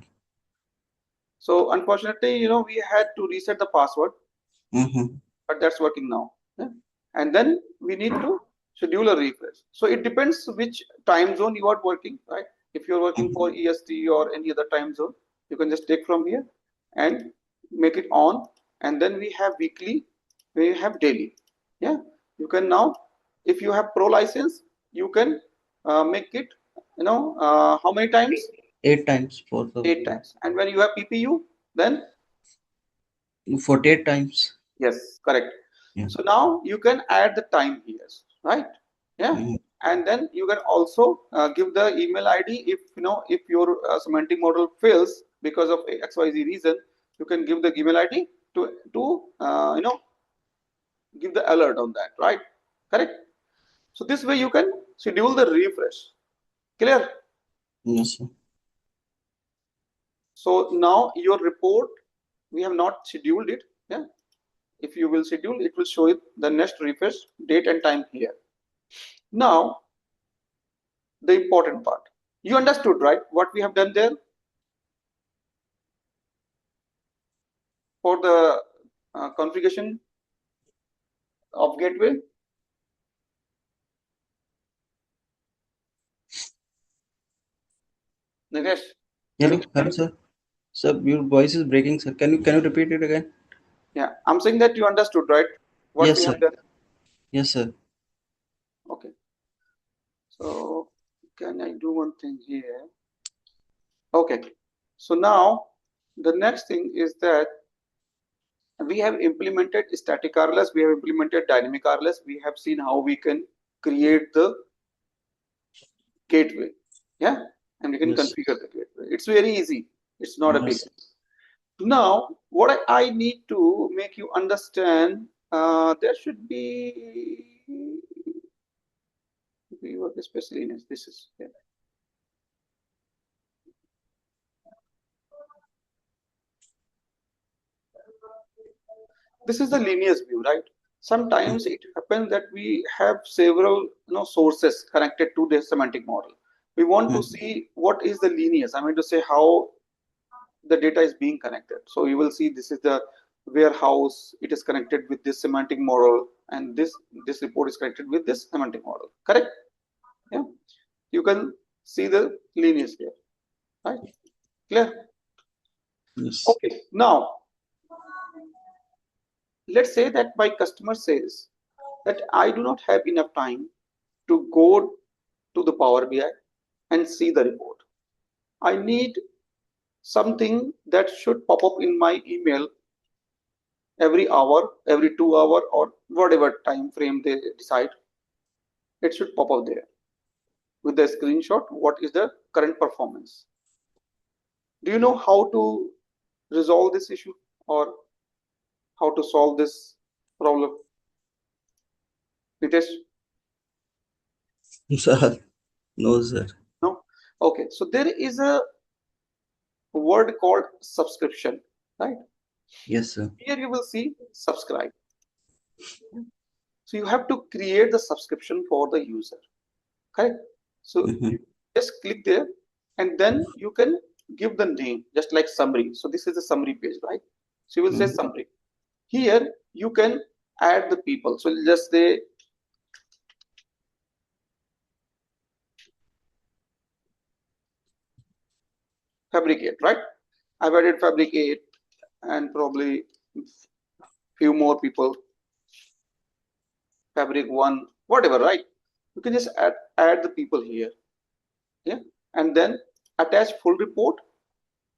So unfortunately, we had to reset the password, Mm-hmm. but that's working now. Yeah. And then we need to schedule a refresh. So it depends which time zone you are working, right? If you're working for EST or any other time zone, you can just take from here and make it on. And then we have weekly, we have daily. Yeah, you can now, if you have pro license, you can make it, how many times? 8 times for the 8 times. And when you have PPU, then 48 times. yes, correct. Yeah. So now you can add the time here, right? Yeah, Mm-hmm. and then you can also give the email ID if your semantic model fails because of XYZ reason. You can give the email ID to give the alert on that, right? Correct. So this way you can schedule the refresh. Clear? Yes, sir. So now your report, we have not scheduled it. Yeah. If you will schedule, it will show it the next refresh date and time here. Now, the important part. You understood, right? What we have done there for the configuration of gateway. Nitesh, can you? Hello, sir. Sir, your voice is breaking, sir. Can you repeat it again? Yeah, I'm saying that you understood, right? What we Yes, have sir. done. Yes, sir. Okay. So can I do one thing here? Okay. So now the next thing is that we have implemented static RLS, we have implemented dynamic RLS, we have seen how we can create the gateway. Yeah, and we can Yes. configure the gateway. It's very easy. It's not a big. Yes. Now, what I need to make you understand, there should be work especially in this is yeah. This is the lineage view, right? Sometimes it happens that we have several sources connected to the semantic model. We want to Mm-hmm. see what is the lineage. I mean to say how the data is being connected. So you will see this is the warehouse. It is connected with this semantic model, and this report is connected with this semantic model. Correct? Yeah. You can see the lineage here, right? Clear? Yes. Okay. Now let's say that my customer says that I do not have enough time to go to the Power BI and see the report. I need something that should pop up in my email every hour, every 2 hour, or whatever time frame they decide. It should pop up there with the screenshot. What is the current performance? Do you know how to resolve this issue or how to solve this problem? Nitesh? Sir, no, sir. No? Okay, so there is a word called subscription, right? Yes, sir. Here you will see subscribe. So you have to create the subscription for the user, correct? So Mm-hmm. just click there and then you can give the name just like summary. So this is the summary page, right? So you will say Mm-hmm. summary. Here you can add the people. So just say fabricate, right? I've added fabricate and probably few more people, fabric one, whatever, right? You can just add the people here, yeah, and then attach full report.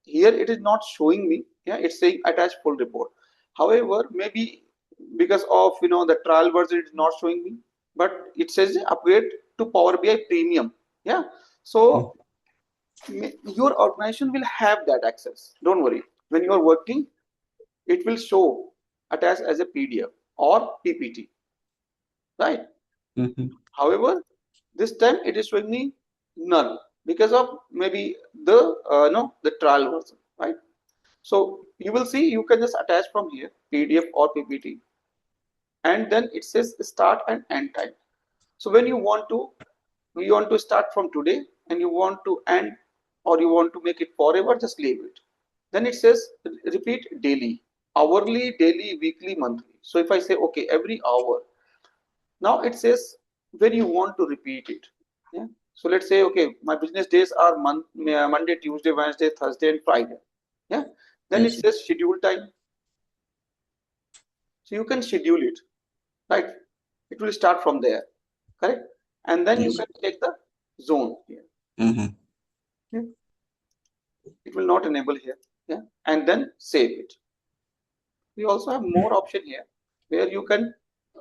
Here it is not showing me, yeah, it's saying attach full report. However, maybe because of the trial version it is not showing me, but it says upgrade to Power BI premium, yeah. So your organization will have that access, don't worry. When you are working, it will show attached as a PDF or PPT, right? Mm-hmm. However, this time it is showing me none because of maybe the no the trial version, right? So you will see you can just attach from here PDF or PPT, and then it says start and end time. So when you want to start from today and you want to end or you want to make it forever, just leave it. Then it says repeat daily, hourly, daily, weekly, monthly. So if I say okay every hour, now it says when you want to repeat it. Yeah. So let's say okay my business days are Monday, Tuesday, Wednesday, Thursday, and Friday. Yeah. Then it Yes. says schedule time. So you can schedule it, right? It will start from there, correct? And then you Yes. can take the zone here. Mm-hmm. Yeah. It will not enable here. Yeah. And then save it. We also have more option here where you can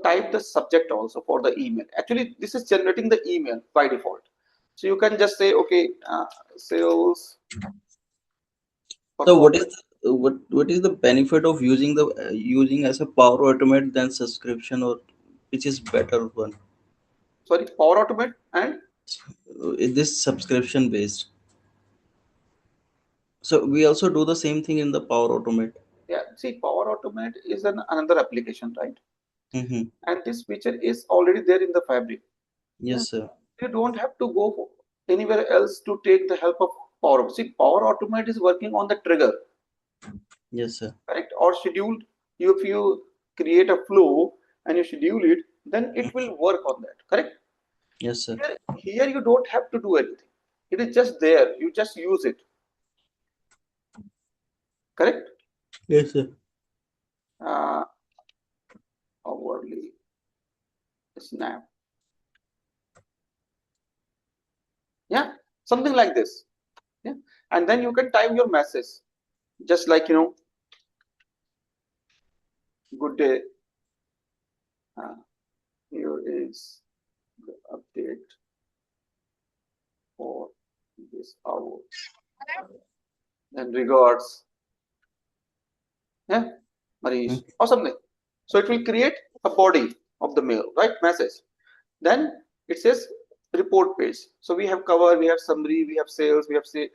type the subject also for the email. Actually, this is generating the email by default. So you can just say, okay, sales So what is performance. what is the benefit of using the using as a Power Automate than subscription, or which is better one? Sorry, Power Automate and Is this subscription based? So we also do the same thing in the Power Automate. yeah, see, Power Automate is another application, right? Mm-hmm. And this feature is already there in the Fabric. Yeah. Yes, sir. You don't have to go anywhere else to take the help of Power. See, Power Automate is working on the trigger, Yes, sir. correct, or scheduled. If you create a flow and you schedule it, then it will work on that, correct? Yes, sir. Here you don't have to do anything. It is just there. You just use it. Correct? Yes, sir. Uh, Hourly snap. Yeah, something like this. Yeah, and then you can type your message, just like good day. Uh, Here is the update for this hour. Then regards, yeah, Harish, Mm, or something. So it will create a body of the mail, right? Message. Then it says report page. So we have cover, we have summary, we have sales, we have say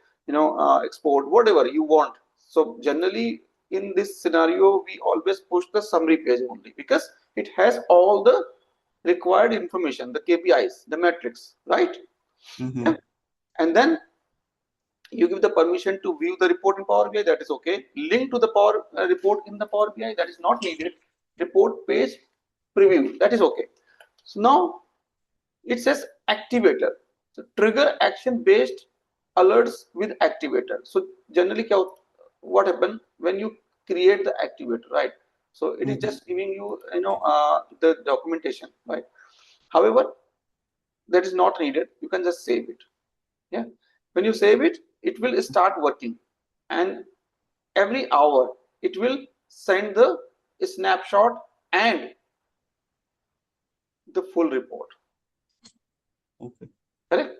export, whatever you want. So generally in this scenario, we always push the summary page only because it has all the required information, the KPIs, the metrics, right? mm-hmm. Yeah. And then you give the permission to view the report in Power BI, that is okay. Link to the Power report in the Power BI, that is not needed. Report page preview, that is okay. So now it says activator. So trigger action based alerts with activator. So generally what happen when you create the activator, right? So it is Mm-hmm. just giving you the documentation, right? However, that is not needed. You can just save it. Yeah. When you save it, it will start working, and every hour it will send the snapshot and the full report. Okay. Correct?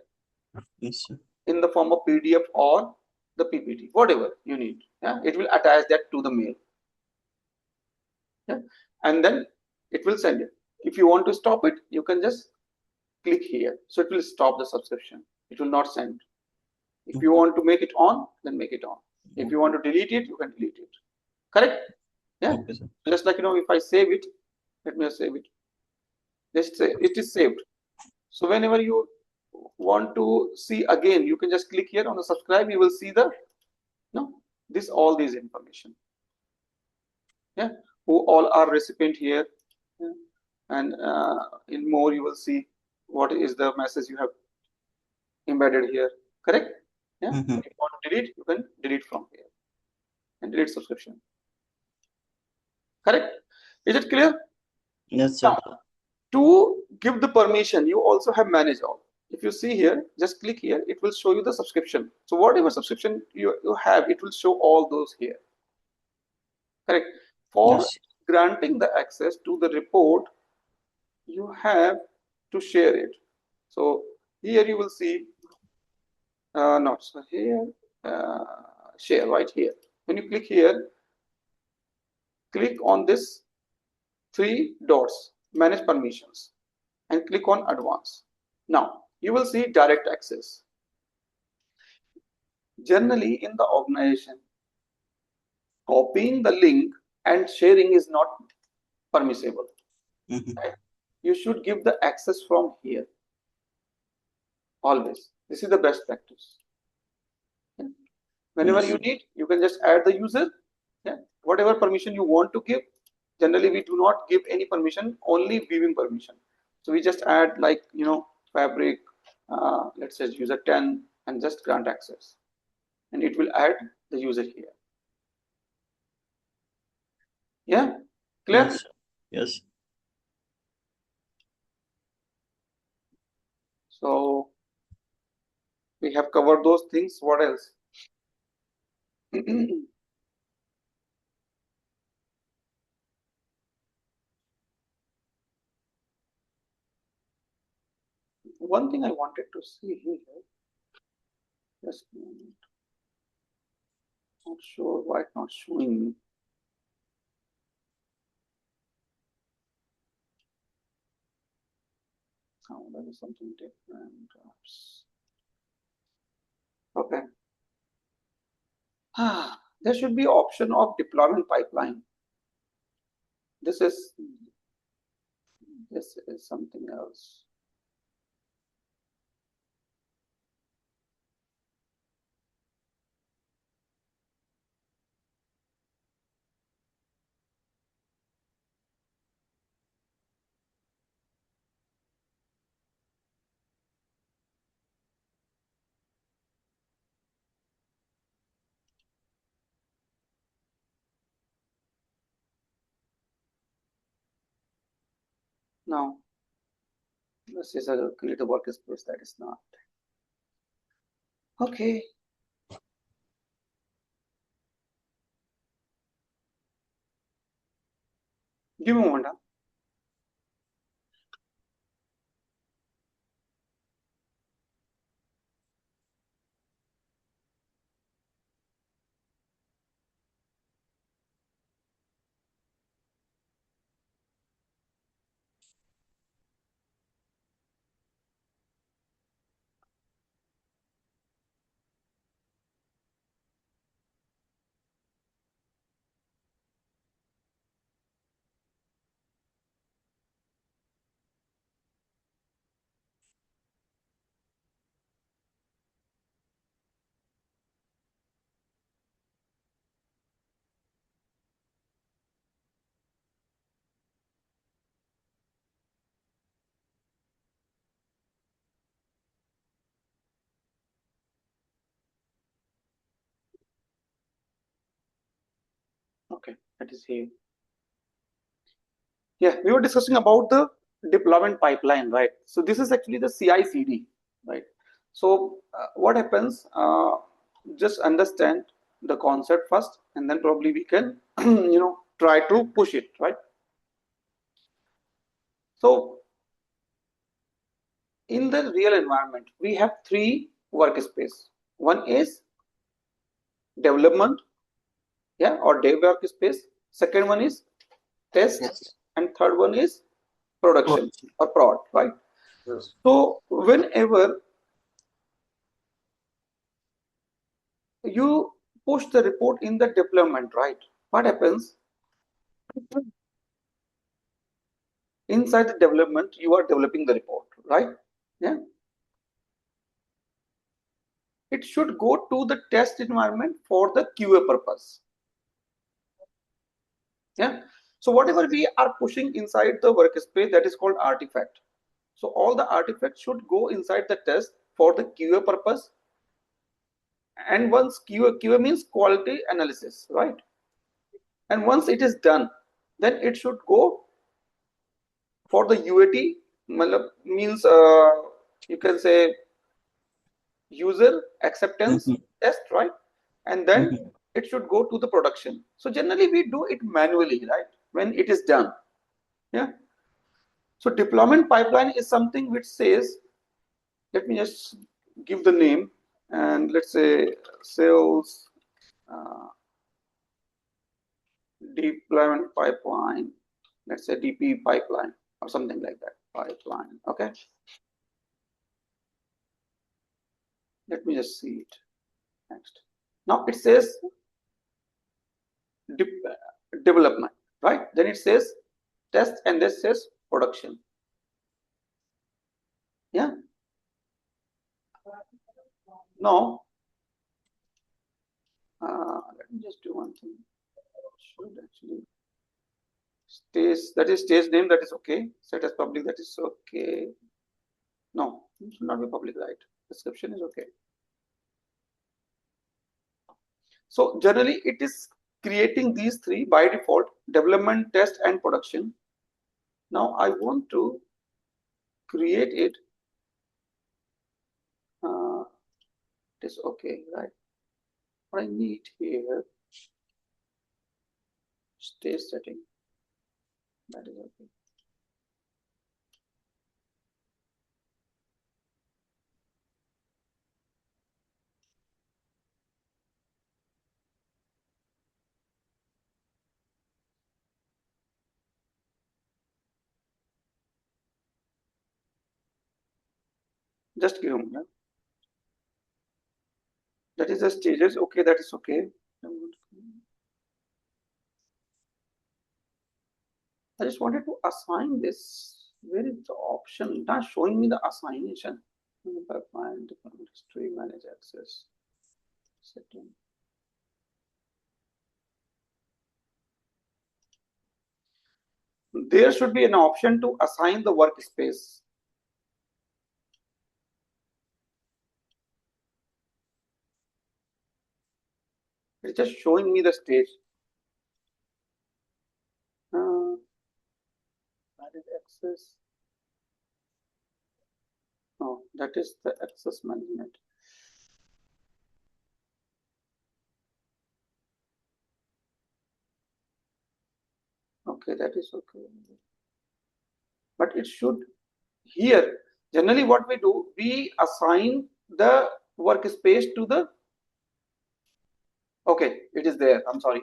Yes, sir. In the form of PDF or the PPT, whatever you need. Yeah, it will attach that to the mail. Yeah, and then it will send it. If you want to stop it, you can just click here. So it will stop the subscription. It will not send. If you Okay. want to make it on, then make it on. If you want to delete it, you can delete it. Correct? Yeah. Okay, sir. Just like if I save it, let me save it. Just say it is saved. So whenever you want to see again, you can just click here on the subscribe. You will see the this all these information. Yeah, who all are recipient here. Yeah. And in more you will see what is the message you have embedded here. Correct? Yeah. Mm-hmm. If you want to delete, you can delete from here and delete subscription. Correct? Is it clear? Yes, sir. Now, to give the permission, you also have manage all. If you see here, just click here, it will show you the subscription. So whatever subscription you have, it will show all those here. Correct? For Yes. granting the access to the report, you have to share it. So here you will see, not so here, uh, share right here. When you click here, click on this three dots, manage permissions, and click on advanced. Now you will see direct access. Generally in the organization, copying the link and sharing is not permissible. Mm-hmm. Right? You should give the access from here always. This is the best practice. Okay? Whenever Yes. you need, you can just add the user. Yeah? Whatever permission you want to give. Generally, we do not give any permission, only viewing permission. So we just add like fabric, let's say user 10, and just grant access, and it will add the user here. Yeah, clear? Yes, sir. Yes. So we have covered those things. What else? One thing I wanted to see here, just a moment. Not sure why it's not showing me. Oh, that is something different. Okay. There should be option of deployment pipeline. This is something else. Now, this is a create a workspace that is not. Okay. Give me a moment. Okay, that is here. Yeah, we were discussing about the deployment pipeline, right? So this is actually the CI/CD, right? So what happens? Just understand the concept first, and then probably we can, try to push it, right? So in the real environment, we have three workspace. One is development, yeah, or dev workspace. Second one is test, Yes. and third one is production Production. or prod, right? Yes. So whenever you push the report in the deployment, right? What happens? Inside the development, you are developing the report, right? Yeah. It should go to the test environment for the QA purpose. Yeah. So whatever we are pushing inside the workspace, that is called artifact. So all the artifacts should go inside the test for the QA purpose. And once QA means quality analysis, right? And once it is done, then it should go for the UAT, means you can say user acceptance Mhm. test, right? And then Mhm. it should go to the production. So generally we do it manually, right? When it is done. Yeah. So deployment pipeline is something which says, let me just give the name, and let's say sales uh, deployment pipeline, let's say DP pipeline or something like that, pipeline. Okay. Let me just see it next. Now it says de development, right? Then it says test, and this says production. Yeah. Now, let me just do one thing. Should actually stage, that is stage name, that is okay. Set as public, that is okay. No, it should not be public, right? Description is okay. So generally it is creating these three by default: development, test, and production. Now I want to create it. It is okay, right? What I need here, stage setting, that is okay. Just give me, yeah? That is the stages, okay, that is okay. I just wanted to assign this. Where is the option? Not showing me the assignation. Pipeline, deployment history, manage access, setting. There should be an option to assign the workspace. It's just showing me the stage. Added access. Oh, that is the access management. Okay, that is okay. But it should here. Generally, what we do, we assign the workspace to the. Okay, it is there. I'm sorry.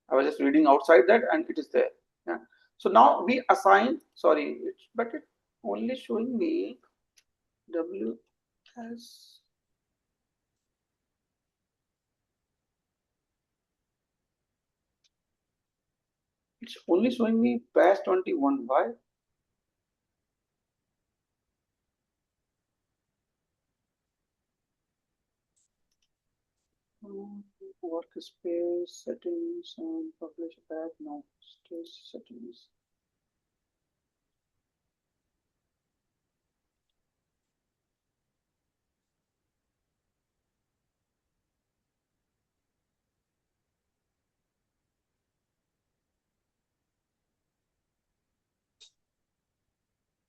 I was just reading outside that, and it is there. Yeah. So now we assign. Sorry, but it only showing me W as. It's only showing me batch 21. Why? Workspace settings and publish back. No, stage settings.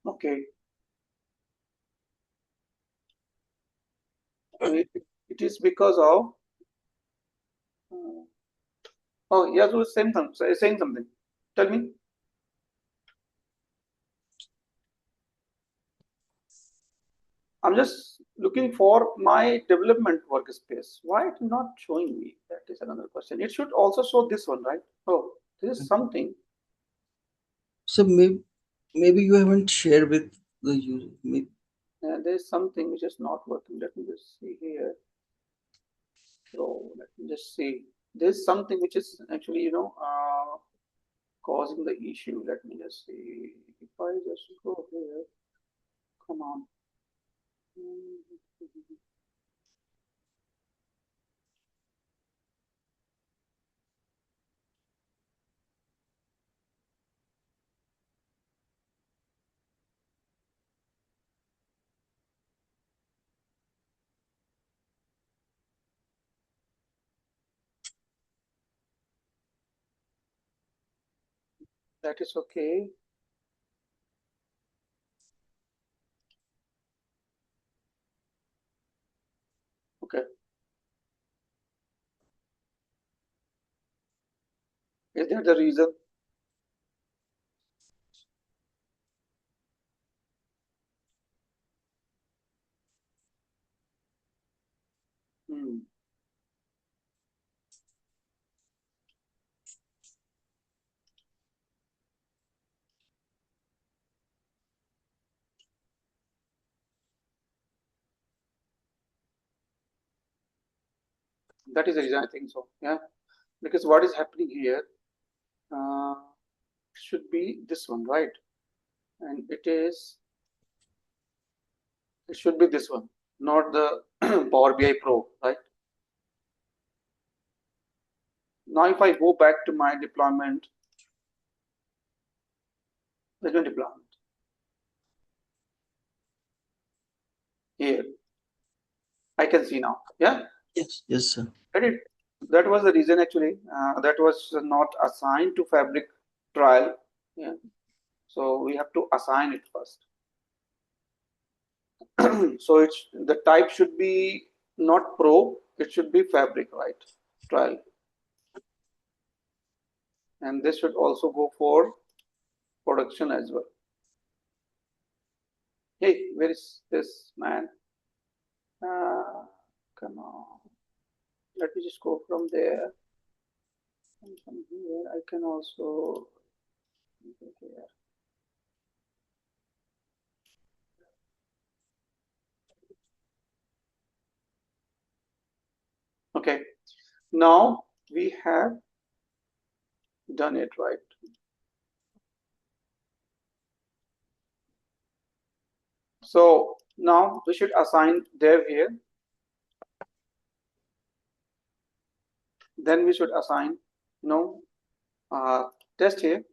Okay. It is because of. Oh, yeah, so same thing. Saying something. Tell me. I'm just looking for my development workspace. Why it's not showing me? That is another question. It should also show this one, right? Oh, this is something. So maybe you haven't shared with the user. Maybe. There's something which is not working. Let me just see here. So let me just see. There's something which is actually, causing the issue. Let me just see. If I just go here, come on. That is okay. Okay. Is that the reason? Hmm. That is the reason I think so. Yeah. Because what is happening here should be this one, right? And it should be this one, not the Power BI Pro, right? Now, if I go back to my deployment, there's no deployment here. I can see now. Yeah. Yes, yes, sir. That was the reason actually. That was not assigned to Fabric trial. Yeah. So we have to assign it first. So it's the type should be not Pro. It should be Fabric, right? Trial. And this should also go for production as well. Hey, where is this man? Come on. Let me just go from there. And from here, I can also go here. Okay. Now we have done it, right? So now we should assign dev here. Then we should assign, test here.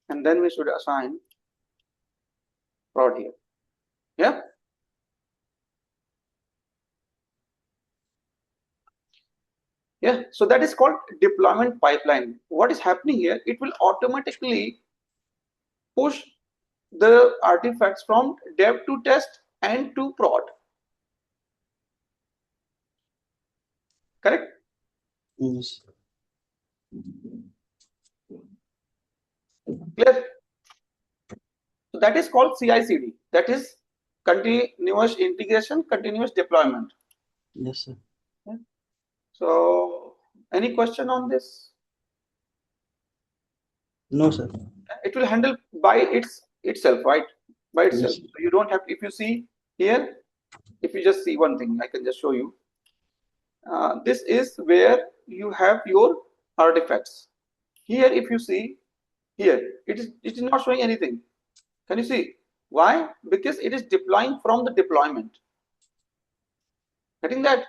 And then we should assign prod here. Yeah. Yeah, so that is called deployment pipeline. What is happening here? It will automatically push the artifacts from dev to test and to prod. Correct? Yes. Clear? So that is called CI/CD. That is continuous integration, continuous deployment. Yes, sir. Yeah. So, any question on this? No, sir. It will handle by itself, right? By itself. Yes. So you don't have. If you see here, if you just see one thing, I can just show you. This is where you have your artifacts. Here, if you see here, it is not showing anything. Can you see why? Because it is deploying from the deployment. Getting that?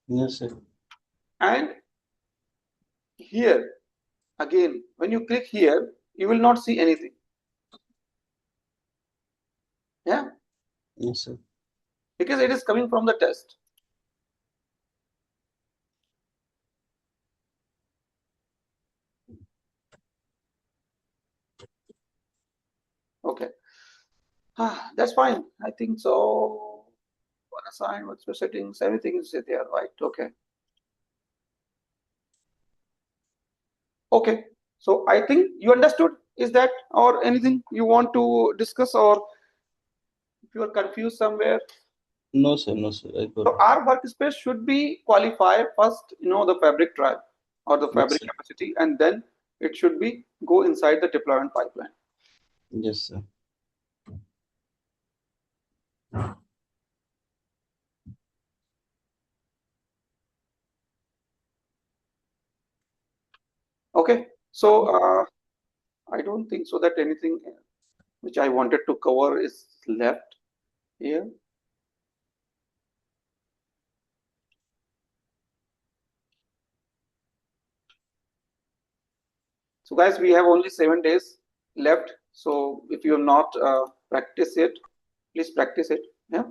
Yes, sir. And here again, when you click here, you will not see anything. Yeah, Yes, sir. because it is coming from the test. Okay. That's fine. I think so. One assign, what's your settings, everything is there, right? Okay. Okay. So I think you understood. Is that or anything you want to discuss, or if you are confused somewhere? No, sir. No, sir. I got So it. our workspace should be qualified first, the fabric trial or the Yes, fabric sir. capacity, and then it should be go inside the deployment pipeline. Yes, sir. Okay. So I don't think so that anything which I wanted to cover is left here. So guys, we have only 7 days left. So if you have not practiced it, please practice it. Yeah.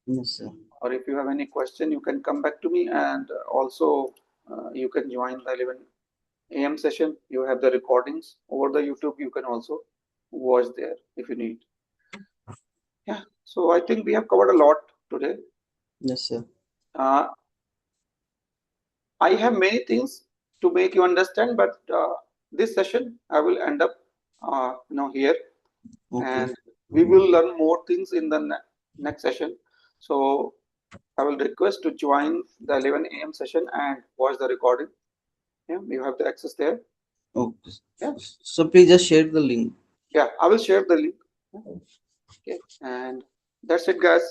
Yes, sir. Or if you have any question, you can come back to me, and also you can join the 11 a.m. session. You have the recordings over the YouTube. You can also watch there if you need. Yeah. So I think we have covered a lot today. Yes, sir. Uh, I have many things to make you understand, but this session I will end up, here, Okay. and we will learn more things in the next session. So I will request to join the 11 a.m. session and watch the recording. Yeah, you have the access there. Okay. Yeah, So please just share the link. yeah, I will share the link. Okay, and that's it, guys.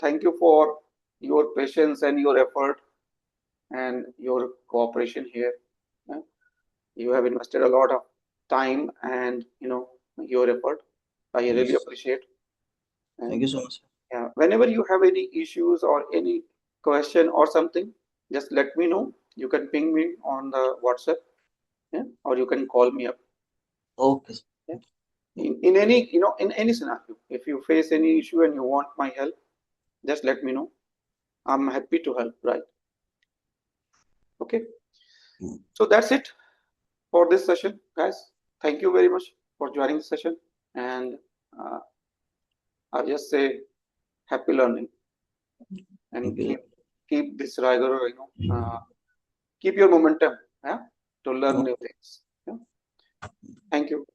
Thank you for your patience and your effort and your cooperation here. Yeah. You have invested a lot of time and your effort. I really Yes. appreciate. Thank And you so much, sir. yeah, whenever you have any issues or any question or something, just let me know. You can ping me on the WhatsApp, yeah, or you can call me up. Okay. Yeah. In any in any scenario, if you face any issue and you want my help, just let me know. I'm happy to help. Right? Okay. Mm. So that's it for this session, guys. Thank you very much for joining the session, and uh, I'll just say happy learning and Thank you. keep this rigor. Keep your momentum. Yeah, to learn Okay. new things. Yeah. Thank you.